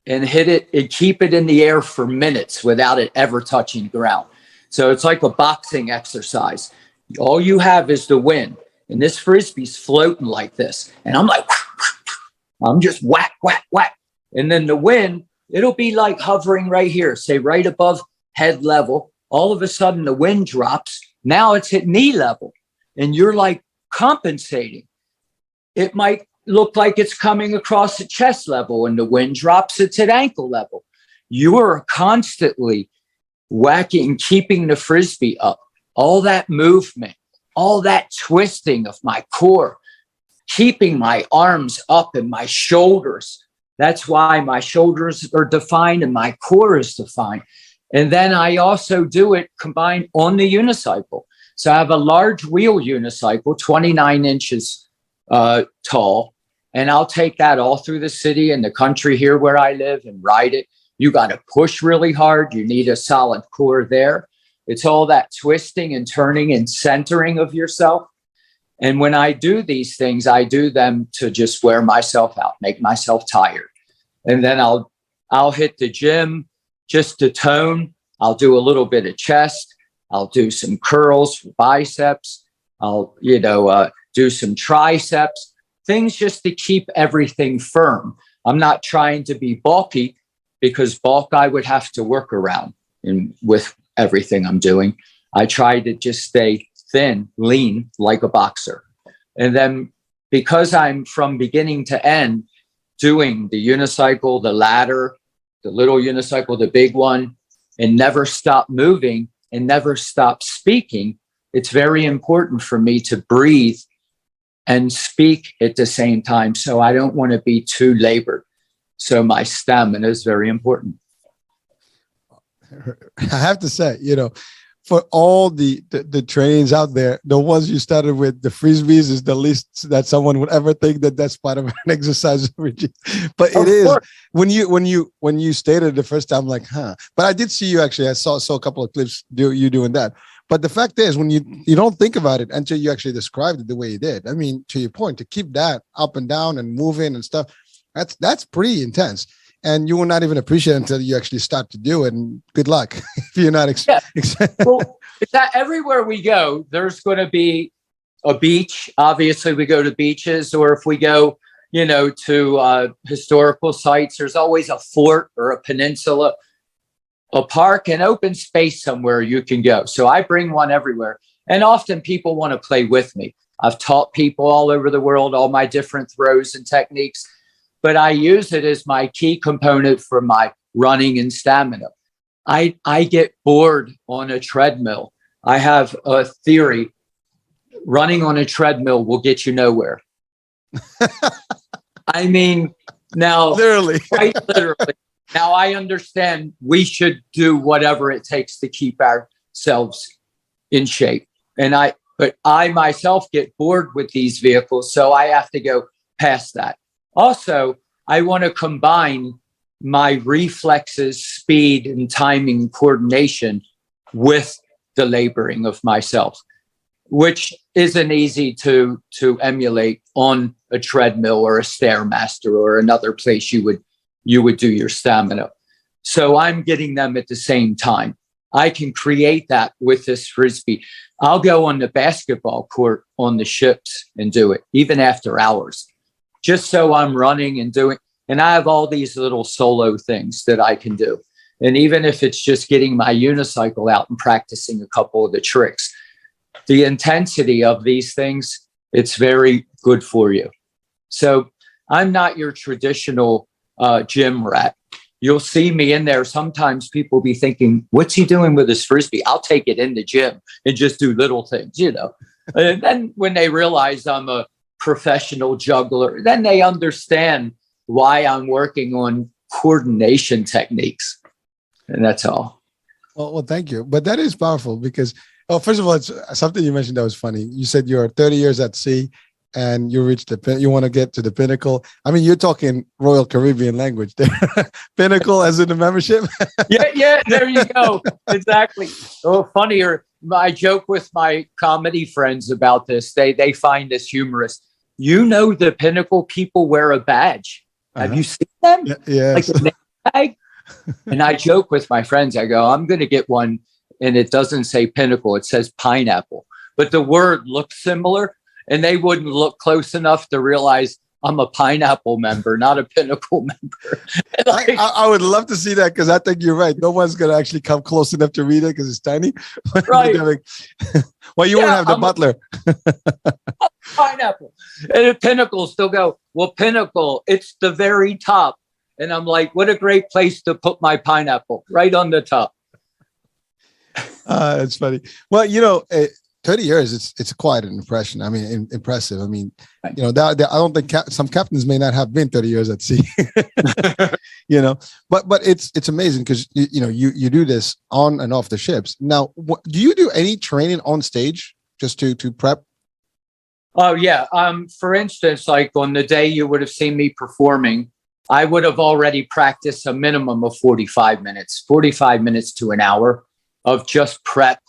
and hit it and keep it in the air for minutes without it ever touching ground. So it's like a boxing exercise. All you have is the wind, and this Frisbee's floating like this. And I'm like, I'm just whack, whack, whack. And then the wind, it'll be like hovering right here, say right above head level. All of a sudden the wind drops. Now it's at knee level, and you're like compensating. It might look like it's coming across at chest level, and the wind drops, it's at ankle level. You are constantly whacking, keeping the Frisbee up. All that movement, all that twisting of my core, keeping my arms up and my shoulders. That's why my shoulders are defined and my core is defined. And then I also do it combined on the unicycle. So I have a large wheel unicycle, 29 inches tall, and I'll take that all through the city and the country here where I live and ride it. You got to push really hard. You need a solid core there. It's all that twisting and turning and centering of yourself. And when I do these things, I do them to just wear myself out, make myself tired. And then I'll hit the gym just to tone. I'll do a little bit of chest. I'll do some curls for biceps. I'll, do some triceps, things just to keep everything firm. I'm not trying to be bulky, because bulk I would have to work around with everything I'm doing. I try to just stay thin, lean, like a boxer. And then because I'm from beginning to end doing the unicycle, the ladder, the little unicycle, the big one, and never stop moving and never stop speaking, it's very important for me to breathe and speak at the same time. So I don't want to be too labored. So my stamina is very important. I have to say, for all the trainings out there, the ones you started with, the frisbees, is the least that someone would ever think that that's part of an exercise regime. But it is when you stated the first time, like, huh. But I did see you actually. I saw a couple of clips you doing that. But the fact is, when you don't think about it until you actually described it the way you did. I mean, to your point, to keep that up and down and moving and stuff, that's pretty intense. And you will not even appreciate it until you actually start to do it. And good luck if you're not. Well, everywhere we go, there's going to be a beach. Obviously, we go to beaches, or if we go, to historical sites, there's always a fort or a peninsula, a park, an open space somewhere you can go. So I bring one everywhere. And often people want to play with me. I've taught people all over the world all my different throws and techniques, but I use it as my key component for my running and stamina. I get bored on a treadmill. I have a theory. Running on a treadmill will get you nowhere. I mean, now, literally, quite literally. Now I understand we should do whatever it takes to keep ourselves in shape. But I myself get bored with these vehicles, so I have to go past that. Also, I want to combine my reflexes, speed, and timing and coordination with the laboring of myself, which isn't easy to emulate on a treadmill or a Stairmaster or another place you would do your stamina. So I'm getting them at the same time. I can create that with this frisbee. I'll go on the basketball court on the ships and do it, even after hours, just so I'm running and doing. And I have all these little solo things that I can do. And even if it's just getting my unicycle out and practicing a couple of the tricks, the intensity of these things, it's very good for you. So I'm not your traditional gym rat. You'll see me in there. Sometimes people be thinking, what's he doing with his frisbee? I'll take it in the gym and just do little things, And then when they realize I'm a professional juggler, then they understand why I'm working on coordination techniques. And that's all. Well, thank you. But that is powerful because, first of all, it's something you mentioned that was funny. You said you're 30 years at sea and you reached you want to get to the pinnacle. I mean, you're talking Royal Caribbean language there. Pinnacle as in the membership. Yeah, there you go. Exactly. Oh, funnier. I joke with my comedy friends about this. They find this humorous. The Pinnacle people wear a badge. Have you seen them? Yes. Like a name tag? And I joke with my friends. I go, I'm going to get one. And it doesn't say Pinnacle. It says pineapple. But the word looks similar. And they wouldn't look close enough to realize I'm a Pineapple member, not a Pinnacle member. I would love to see that because I think you're right. No one's going to actually come close enough to read it because it's tiny. Right. Well, you won't have the butler. Pineapple. And at Pinnacle still go, well, Pinnacle, it's the very top. And I'm like, what a great place to put my pineapple, right on the top. It's funny. Well, 30 years, it's quite an impression. I mean, impressive. I mean, I don't think some captains may not have been 30 years at sea, but it's amazing because, you do this on and off the ships. Now, do you do any training on stage just to prep? Oh, yeah. For instance, like on the day you would have seen me performing, I would have already practiced a minimum of 45 minutes to an hour of just prep,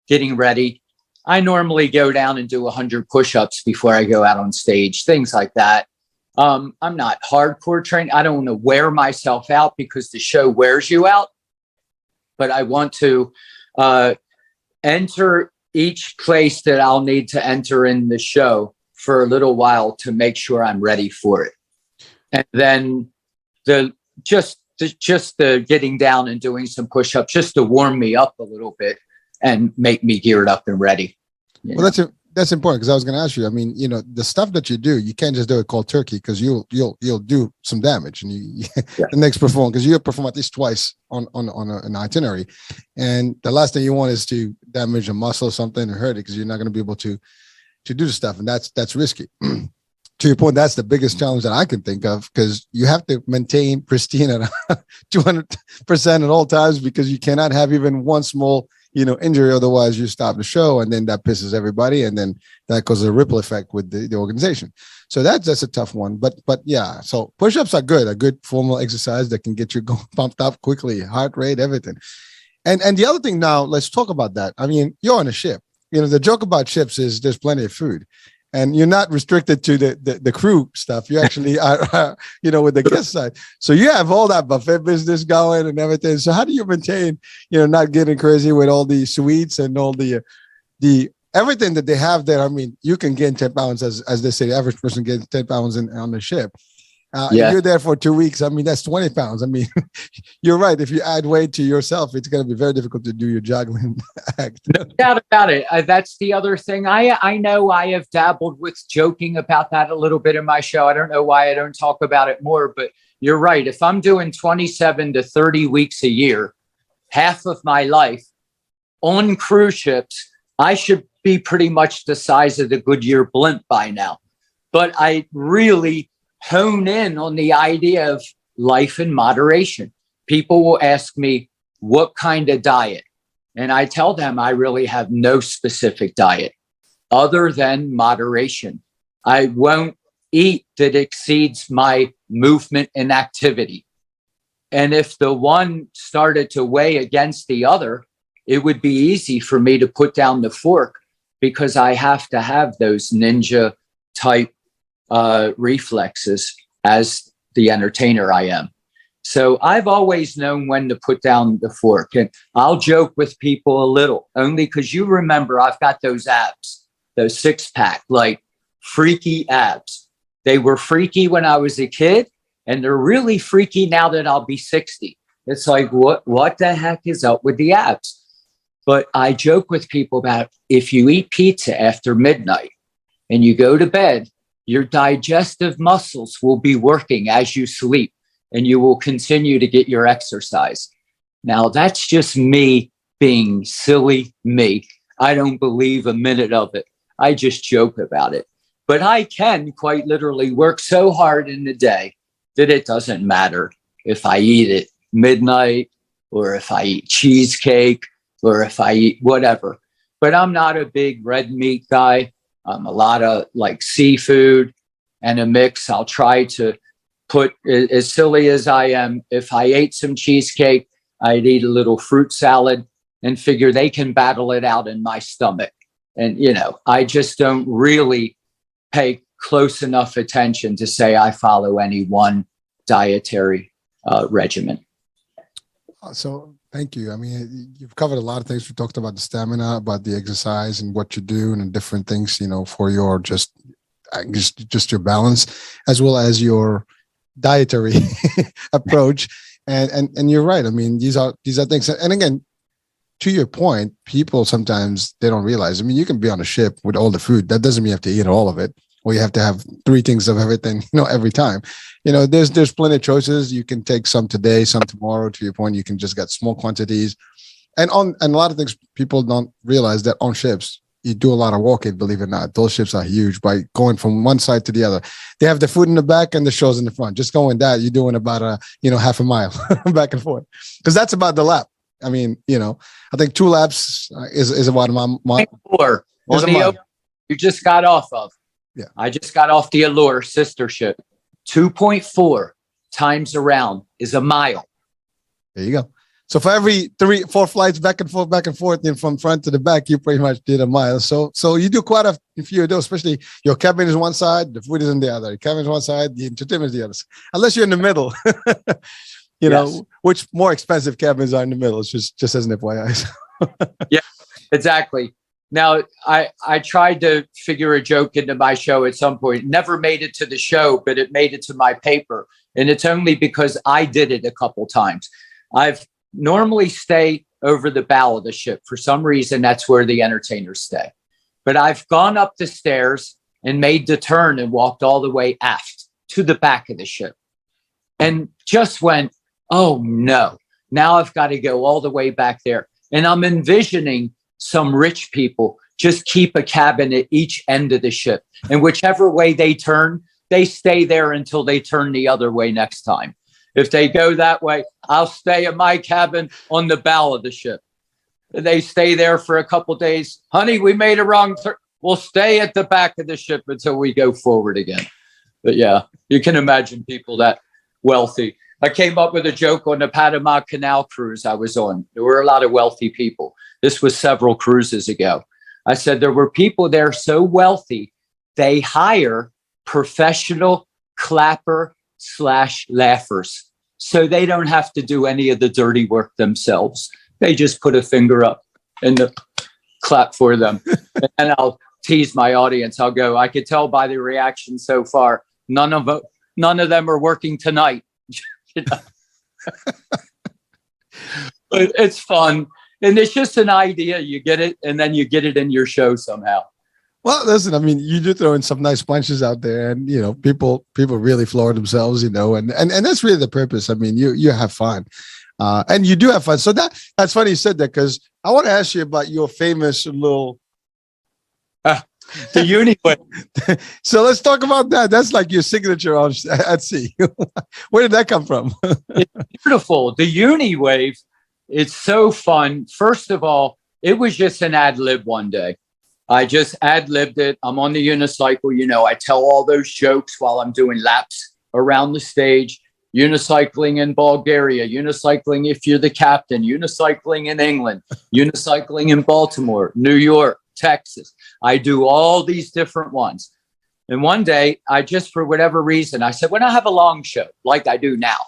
getting ready. I normally go down and do 100 push-ups before I go out on stage, things like that. I'm not hardcore training. I don't want to wear myself out because the show wears you out. But I want to enter each place that I'll need to enter in the show for a little while to make sure I'm ready for it. And then the getting down and doing some push-ups just to warm me up a little bit and make me geared up and ready. Well, that's important, because I was going to ask you. I mean, the stuff that you do, you can't just do it cold turkey, because you'll do some damage, and the next perform, because you perform at least twice on an itinerary, and the last thing you want is to damage a muscle or something or hurt it, because you're not going to be able to do the stuff, and that's risky. To your point, that's the biggest challenge that I can think of, because you have to maintain pristine at 200% at all times, because you cannot have even one small injury, otherwise you stop the show, and then that pisses everybody, and then that causes a ripple effect with the organization. So that's a tough one. But yeah, so push-ups are good, a good formal exercise that can get you going, pumped up quickly, heart rate, everything. And the other thing, now let's talk about that. I mean, you're on a ship. The joke about ships is there's plenty of food, and you're not restricted to the crew stuff. You actually are, with the guest side. So you have all that buffet business going and everything. So how do you maintain, not getting crazy with all the sweets and all the everything that they have there? I mean, you can gain 10 pounds, as they say, the average person gets 10 pounds on the ship. If you're there for 2 weeks, I mean, that's 20 pounds. I mean, you're right. If you add weight to yourself, it's going to be very difficult to do your juggling act. No doubt about it. That's the other thing. I know I have dabbled with joking about that a little bit in my show. I don't know why I don't talk about it more, but you're right. If I'm doing 27 to 30 weeks a year, half of my life on cruise ships, I should be pretty much the size of the Goodyear blimp by now. But I really hone in on the idea of life in moderation. People will ask me, what kind of diet? And I tell them I really have no specific diet other than moderation. I won't eat that exceeds my movement and activity. And if the one started to weigh against the other, it would be easy for me to put down the fork, because I have to have those ninja type reflexes as the entertainer I am. So I've always known when to put down the fork, and I'll joke with people a little, only because you remember I've got those abs, those 6-pack, like freaky abs. They were freaky when I was a kid, and they're really freaky now that I'll be 60. It's like, what the heck is up with the abs? But I joke with people about, if you eat pizza after midnight and you go to bed, your digestive muscles will be working as you sleep, and you will continue to get your exercise. Now, that's just me being silly me. I don't believe a minute of it. I just joke about it. But I can quite literally work so hard in the day that it doesn't matter if I eat at midnight, or if I eat cheesecake, or if I eat whatever. But I'm not a big red meat guy. A lot of like seafood and a mix. I'll try to put, as silly as I am, if I ate some cheesecake, I'd eat a little fruit salad and figure they can battle it out in my stomach. And, I just don't really pay close enough attention to say I follow any one dietary regimen. So thank you. I mean, you've covered a lot of things. We talked about the stamina, about the exercise and what you do, and different things, for your just your balance, as well as your dietary approach. And you're right. I mean, these are things. And again, to your point, people sometimes they don't realize. I mean, you can be on a ship with all the food. That doesn't mean you have to eat all of it, or you have to have 3 things of everything, every time. There's plenty of choices. You can take some today, some tomorrow. To your point, you can just get small quantities. And a lot of things people don't realize that on ships, you do a lot of walking, believe it or not. Those ships are huge by going from one side to the other. They have the food in the back and the shows in the front. Just going that, you're doing about half a mile back and forth. Because that's about the lap. I mean, I think 2 laps is about my 4 on the you just got off of. Yeah. I just got off the Allure sister ship. 2.4 times around is a mile. There you go. So for every 3-4 flights back and forth, from front to the back, you pretty much did a mile. So you do quite a few of those, especially your cabin is one side, the food is on the other. Your cabin is one side, the entertainment is the other. Unless you're in the middle, Yes. which more expensive cabins are in the middle. It's just as an FYI. Yeah, exactly. Now, I tried to figure a joke into my show at some point. Never made it to the show, but it made it to my paper. And it's only because I did it a couple times. I've normally stay over the bow of the ship. For some reason, that's where the entertainers stay. But I've gone up the stairs and made the turn and walked all the way aft to the back of the ship and just went, oh no, now I've got to go all the way back there. And I'm envisioning some rich people just keep a cabin at each end of the ship. And whichever way they turn, they stay there until they turn the other way next time. If they go that way, I'll stay at my cabin on the bow of the ship. They stay there for a couple of days. Honey, we made a wrong turn. We'll stay at the back of the ship until we go forward again. But yeah, you can imagine people that wealthy. I came up with a joke on the Panama Canal cruise I was on. There were a lot of wealthy people. This was several cruises ago. I said there were people there so wealthy, they hire professional clapper/laughers. So they don't have to do any of the dirty work themselves. They just put a finger up and clap for them. And I'll tease my audience. I'll go, I could tell by the reaction so far, none of them are working tonight. You know? But it's fun. And it's just an idea. You get it, and then you get it in your show somehow. Well, listen, I mean, you do throw in some nice punches out there, and you know, people really floor themselves, you know, and that's really the purpose. I mean, you have fun, and you do have fun. So that's funny you said that, because I want to ask you about your famous little the Uni Wave. So let's talk about that. That's like your signature at sea. Where did that come from? It's beautiful. The Uni Wave. It's so fun. First of all, it was just an ad lib one day. I just ad-libbed it. I'm on the unicycle. You know, I tell all those jokes while I'm doing laps around the stage. Unicycling in Bulgaria, unicycling if you're the captain, unicycling in England, unicycling in Baltimore, New York, Texas. I do all these different ones. And one day, I just, for whatever reason, I said, when I have a long show, like I do now,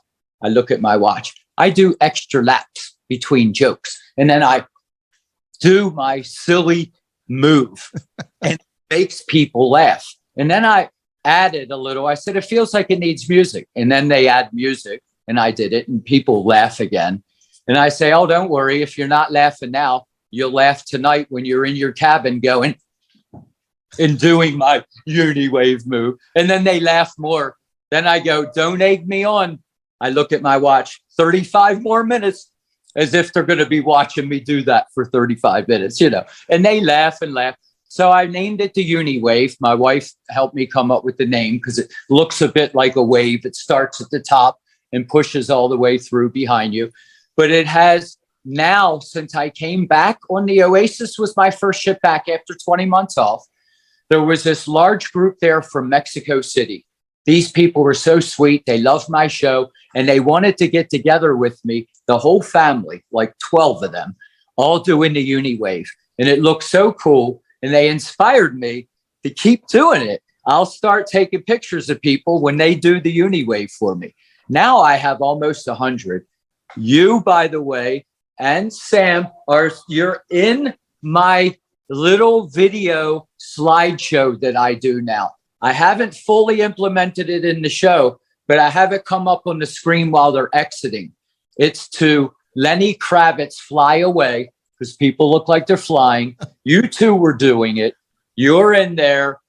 I look at my watch. I do extra laps between jokes. And then I do my silly move and it makes people laugh. And then I added a little. I said, it feels like it needs music. And then they add music and I did it and people laugh again. And I say, oh, don't worry. If you're not laughing now, you'll laugh tonight when you're in your cabin going and doing my Uni Wave move. And then they laugh more. Then I go, don't egg me on. I look at my watch, 35 more minutes. As if they're going to be watching me do that for 35 minutes, you know, and they laugh and laugh. So I named it the Uni Wave. My wife helped me come up with the name because it looks a bit like a wave. It starts at the top and pushes all the way through behind you. But it has now, since I came back on the Oasis, was my first ship back after 20 months off. There was this large group there from Mexico City. These people were so sweet. They loved my show and they wanted to get together with me, the whole family, like 12 of them, all doing the Uni Wave. And it looked so cool. And they inspired me to keep doing it. I'll start taking pictures of people when they do the Uni Wave for me. Now I have almost 100. You, by the way, and Sam, you're in my little video slideshow that I do now. I haven't fully implemented it in the show, but I have it come up on the screen while they're exiting. It's to Lenny Kravitz, Fly Away, because people look like they're flying. You two were doing it. You're in there.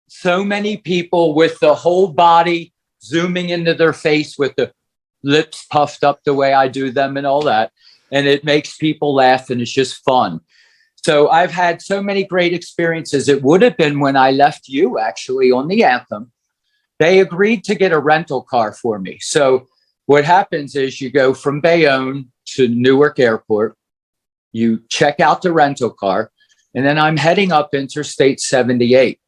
So many people with the whole body zooming into their face with the lips puffed up the way I do them and all that. And it makes people laugh and it's just fun. So I've had so many great experiences. It would have been when I left you actually on the Anthem. They agreed to get a rental car for me. So what happens is you go from Bayonne to Newark Airport, you check out the rental car, and then I'm heading up Interstate 78.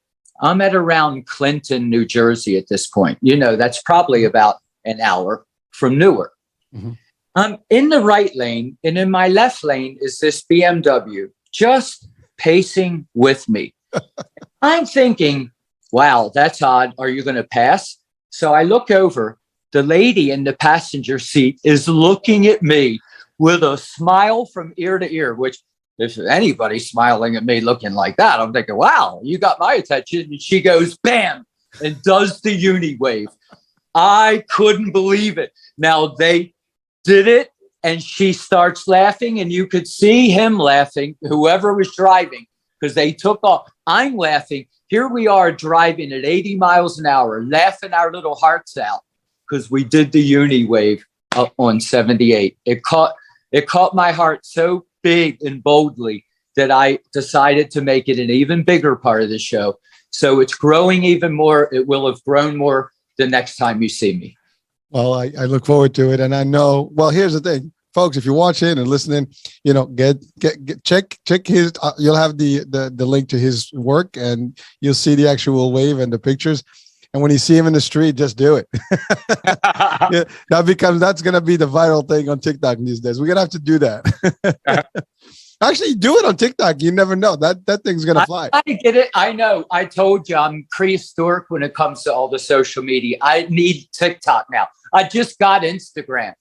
I'm at around Clinton, New Jersey at this point. You know, that's probably about an hour from Newark. Mm-hmm. I'm in the right lane, and in my left lane is this BMW just pacing with me. I'm thinking, wow, that's odd. Are you going to pass? So I look over. The lady in the passenger seat is looking at me with a smile from ear to ear, which if anybody's smiling at me looking like that, I'm thinking, wow, you got my attention. And she goes, bam, and does the Uni Wave. I couldn't believe it. Now they did it. And she starts laughing, and you could see him laughing, whoever was driving, because they took off. I'm laughing. Here we are driving at 80 miles an hour, laughing our little hearts out because we did the Uni Wave on 78. It caught my heart so big and boldly that I decided to make it an even bigger part of the show. So it's growing even more. It will have grown more the next time you see me. Well, I look forward to it. And I know, well, here's the thing, folks, if you're watching and listening, check his, you'll have the link to his work and you'll see the actual wave and the pictures. And when you see him in the street, just do it. Yeah, that's going to be the viral thing on TikTok these days. We're going to have to do that. Actually, do it on TikTok. You never know. That thing's going to fly. I get it. I know. I told you I'm prehistoric when it comes to all the social media. I need TikTok now. I just got Instagram.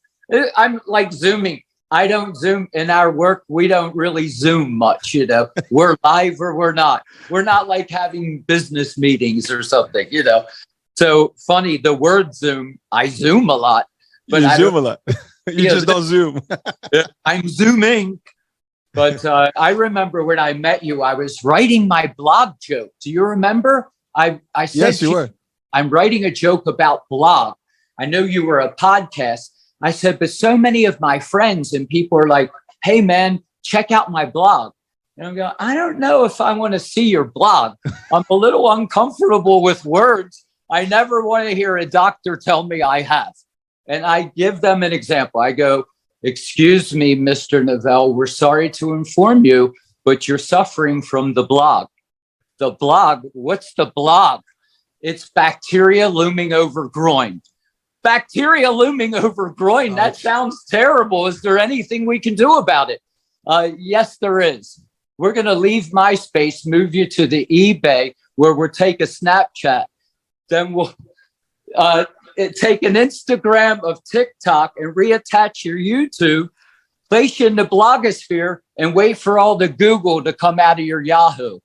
I'm like Zooming. I don't Zoom in our work. We don't really Zoom much, We're live or we're not. We're not like having business meetings or something, So funny, the word Zoom, I Zoom a lot. But you Zoom a lot. You just don't Zoom. I'm Zooming. But I remember when I met you, I was writing my blog joke. Do you remember? I said, yes, you were. I'm writing a joke about blog. I know you were a podcast. I said, but so many of my friends and people are like, hey, man, check out my blog. And I'm going, I don't know if I want to see your blog. I'm a little uncomfortable with words. I never want to hear a doctor tell me I have. And I give them an example. I go, excuse me, Mr. Novell, we're sorry to inform you, but you're suffering from the blog. The blog, what's the blog? It's bacteria looming over groin. Bacteria looming over groin, that sounds terrible. Is there anything we can do about it? Yes, there is. We're going to leave MySpace, move you to the eBay, where we'll take a Snapchat. Then we'll take an Instagram of TikTok and reattach your YouTube, place you in the blogosphere, and wait for all the Google to come out of your Yahoo.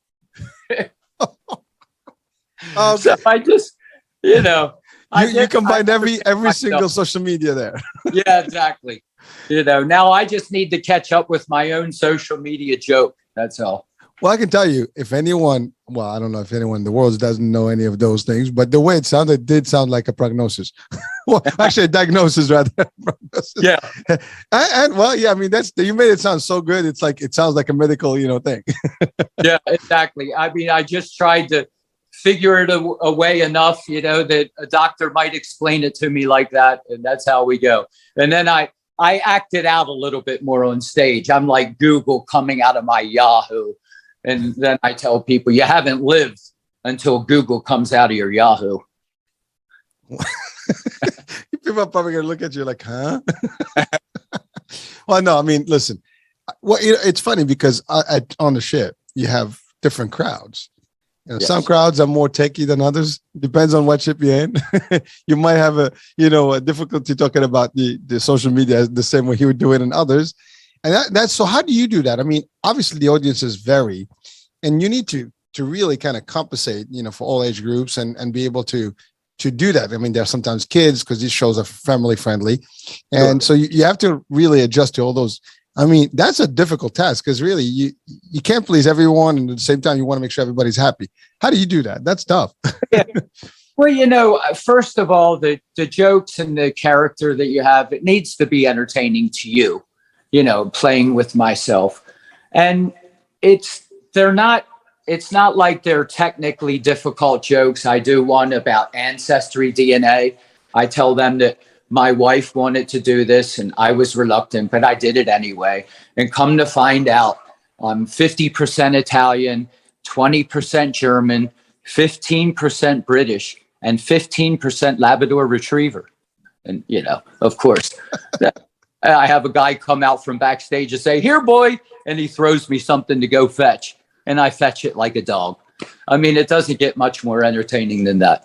So I just, you combined every single social media there. Yeah, exactly. Now I just need to catch up with my own social media joke. That's all. Well, I can tell you, if anyone, well, I don't know if anyone in the world doesn't know any of those things, but the way it sounded, it did sound like a prognosis. Well, actually a diagnosis rather than a prognosis. Yeah. And well, yeah, I mean, you made it sound so good. It's like, it sounds like a medical, thing. Yeah, exactly. I mean, I just tried to figure it away enough, that a doctor might explain it to me like that. And that's how we go. And then I acted out a little bit more on stage. I'm like Google coming out of my Yahoo. And then I tell people, you haven't lived until Google comes out of your Yahoo. People are probably going to look at you like, huh? Well, no, I mean, listen, well, it's funny because on the ship, you have different crowds. Yes. Some crowds are more techie than others. Depends on what ship you're in. You might have a difficulty talking about the social media the same way you would do it in others. And that's so how do you do that? I mean, obviously the audiences vary and you need to really kind of compensate, for all age groups and be able to do that. I mean, there are sometimes kids because these shows are family friendly. And so you have to really adjust to all those. I mean, that's a difficult task because really you can't please everyone. And at the same time, you want to make sure everybody's happy. How do you do that? That's tough. Yeah. Well, first of all, the jokes and the character that you have, it needs to be entertaining to you. Playing with myself. And it's not like they're technically difficult jokes. I do one about ancestry DNA. I tell them that my wife wanted to do this and I was reluctant, but I did it anyway. And come to find out, I'm 50% Italian, 20% German, 15% British, and 15% Labrador Retriever. And, of course, I have a guy come out from backstage and say, here, boy. And he throws me something to go fetch. And I fetch it like a dog. I mean, it doesn't get much more entertaining than that.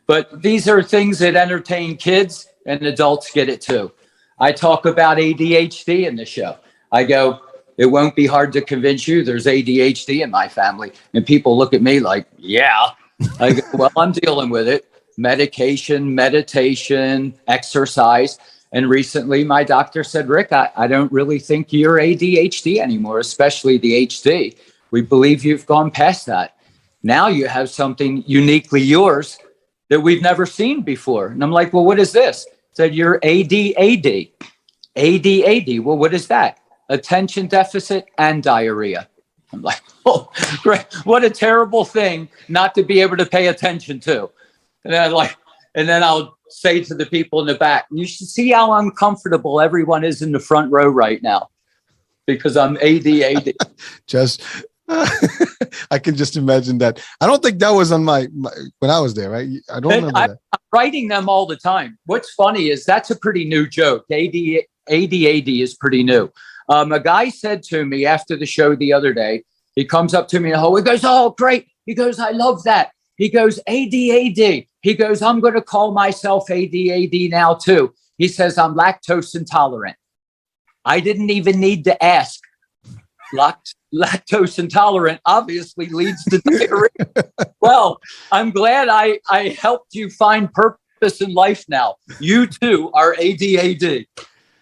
But these are things that entertain kids and adults get it too. I talk about ADHD in the show. I go, it won't be hard to convince you there's ADHD in my family. And people look at me like, yeah. I go, well, I'm dealing with it. Medication, meditation, exercise. And recently my doctor said, Rick, I don't really think you're ADHD anymore, especially the HD. We believe you've gone past that. Now you have something uniquely yours that we've never seen before. And I'm like, well, what is this? Said you're ADAD. ADAD. Well, what is that? Attention deficit and diarrhea. I'm like, oh, great. What a terrible thing not to be able to pay attention to. And then I'll say to the people in the back, you should see how uncomfortable everyone is in the front row right now because I'm ADAD. Just, I can just imagine that. I don't think that was on my when I was there, right? I don't remember that. I'm writing them all the time. What's funny is that's a pretty new joke. ADAD is pretty new. A guy said to me after the show the other day, he comes up to me in the hall. He goes, oh, great. He goes, I love that. He goes, ADAD. He goes, I'm going to call myself ADAD now, too. He says, I'm lactose intolerant. I didn't even need to ask. Lactose intolerant obviously leads to diarrhea. Well, I'm glad I helped you find purpose in life now. You, too, are ADAD.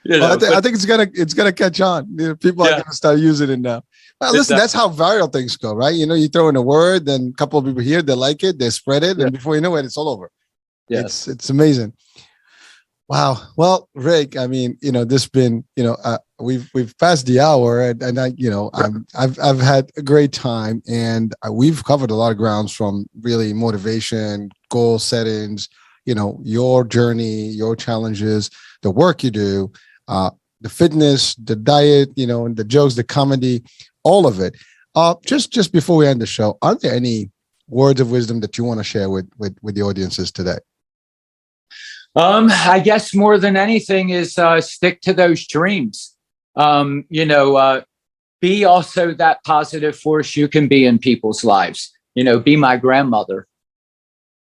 You know, I think it's gonna catch on. You know, people are gonna start using it now. Well, listen, that's how viral things go, right? You know, you throw in a word, then a couple of people here, they like it, they spread it, and before you know it, it's all over. Yes. It's amazing. Wow. Well, Rick, I mean, you know, this been, you know, we've passed the hour, and I, you know, I've had a great time, and we've covered a lot of grounds from really motivation, goal settings, you know, your journey, your challenges, the work you do. The fitness, the diet, you know, and the jokes, the comedy, all of it. Just before we end the show, are there any words of wisdom that you want to share with the audiences today? I guess more than anything is stick to those dreams. You know, be also that positive force you can be in people's lives. You know, be my grandmother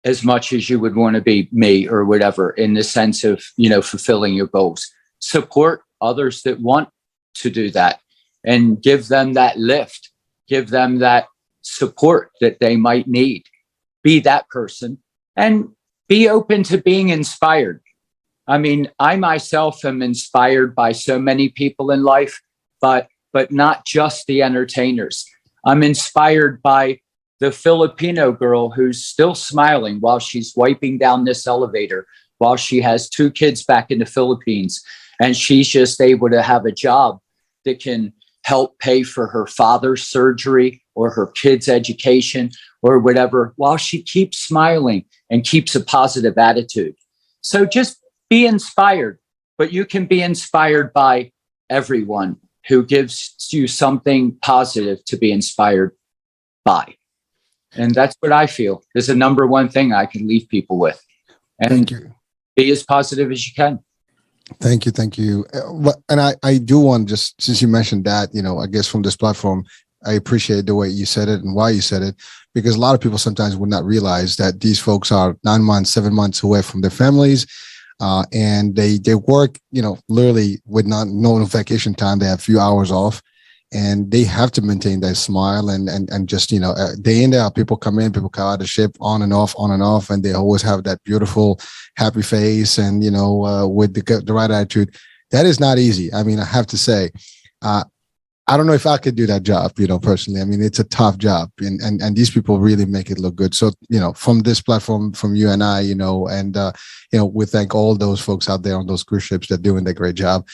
as much as you would want to be me or whatever, in the sense of, you know, fulfilling your goals. Support others that want to do that and give them that lift, give them that support that they might need. Be that person and be open to being inspired. I mean, I myself am inspired by so many people in life, but not just the entertainers. I'm inspired by the Filipino girl who's still smiling while she's wiping down this elevator, while she has 2 kids back in the Philippines. And she's just able to have a job that can help pay for her father's surgery or her kids' education or whatever, while she keeps smiling and keeps a positive attitude. So just be inspired, but you can be inspired by everyone who gives you something positive to be inspired by. And that's what I feel is the number one thing I can leave people with. And thank you. Be as positive as you can. Thank you. And I do want, just since you mentioned that, you know, I guess from this platform, I appreciate the way you said it and why you said it, because a lot of people sometimes would not realize that these folks are 9 months, 7 months away from their families. And they work, you know, literally with no vacation time. They have a few hours off, and they have to maintain that smile and just, you know, day in, day out, people come in, people come out of the ship, on and off, and they always have that beautiful, happy face, and, you know, with the right attitude. That is not easy. I mean, I have to say, I don't know if I could do that job, you know, personally. I mean, it's a tough job, and these people really make it look good. So, you know, from this platform, from you and I, you know, and, you know, we thank all those folks out there on those cruise ships that are doing that great job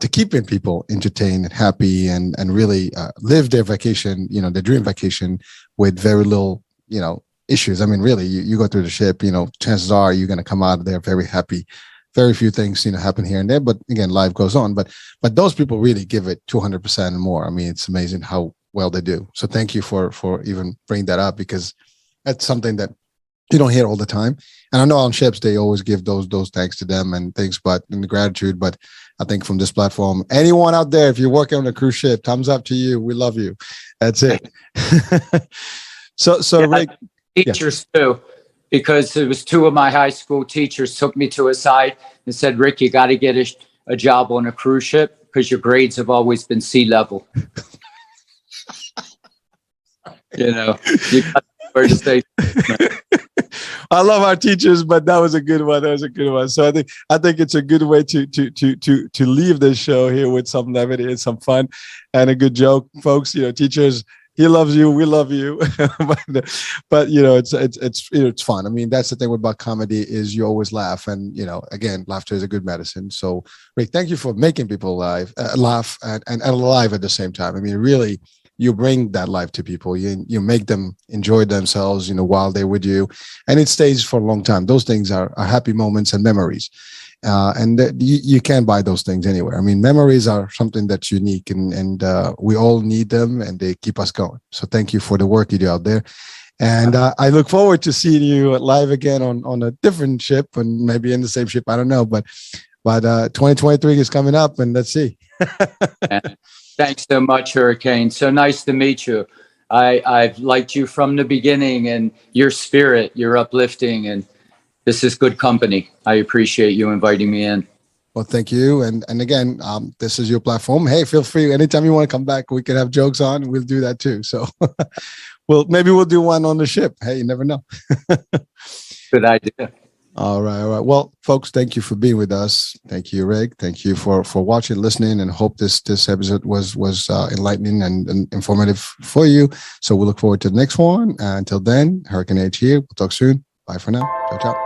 to keeping people entertained and happy and really live their vacation, you know, their dream vacation with very little, you know, issues. I mean, really, you go through the ship, you know, chances are you're going to come out of there very happy. Very few things, you know, happen here and there, but again, life goes on. But those people really give it 200% and more. I mean, it's amazing how well they do. So thank you for even bringing that up, because that's something that you don't hear all the time. And I know on ships they always give those thanks to them and things, but in the gratitude. But I think from this platform, anyone out there, if you're working on a cruise ship, thumbs up to you. We love you. That's it. So yeah, Rick, teachers too. Because it was 2 of my high school teachers took me to a side and said, Rick, you got to get a job on a cruise ship because your grades have always been sea level. You know, you got to stay. I love our teachers, but that was a good one. So I think it's a good way to leave this show here with some levity and some fun and a good joke, folks. You know, teachers, He loves you. We love you. but it's fun. I mean, that's the thing about comedy is you always laugh, and again, laughter is a good medicine. So, Rick, thank you for making people laugh and alive at the same time. I mean, really, you bring that life to people. You make them enjoy themselves, while they're with you, and it stays for a long time. Those things are happy moments and memories. And you can't buy those things anywhere. I mean, memories are something that's unique, and we all need them, and they keep us going. So thank you for the work you do out there. And I look forward to seeing you live again on a different ship, and maybe in the same ship. I don't know, but 2023 is coming up, and let's see. Thanks so much, Hurricane. So nice to meet you. I've liked you from the beginning, and your spirit, you're uplifting, and this is good company. I appreciate you inviting me in. Well, thank you. And again, this is your platform. Hey, feel free. Anytime you want to come back, we can have jokes on. We'll do that too. So maybe we'll do one on the ship. Hey, you never know. Good idea. All right. Well, folks, thank you for being with us. Thank you, Rick. Thank you for watching, listening, and hope this episode was enlightening and informative for you. So we look forward to the next one. Until then, Hurricane H here. We'll talk soon. Bye for now. Ciao, ciao.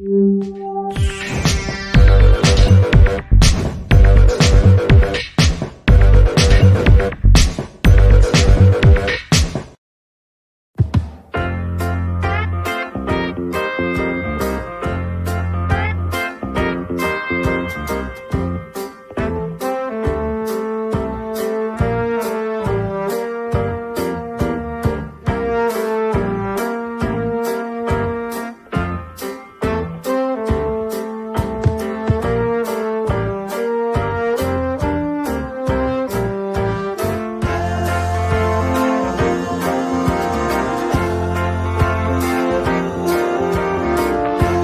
Thank you.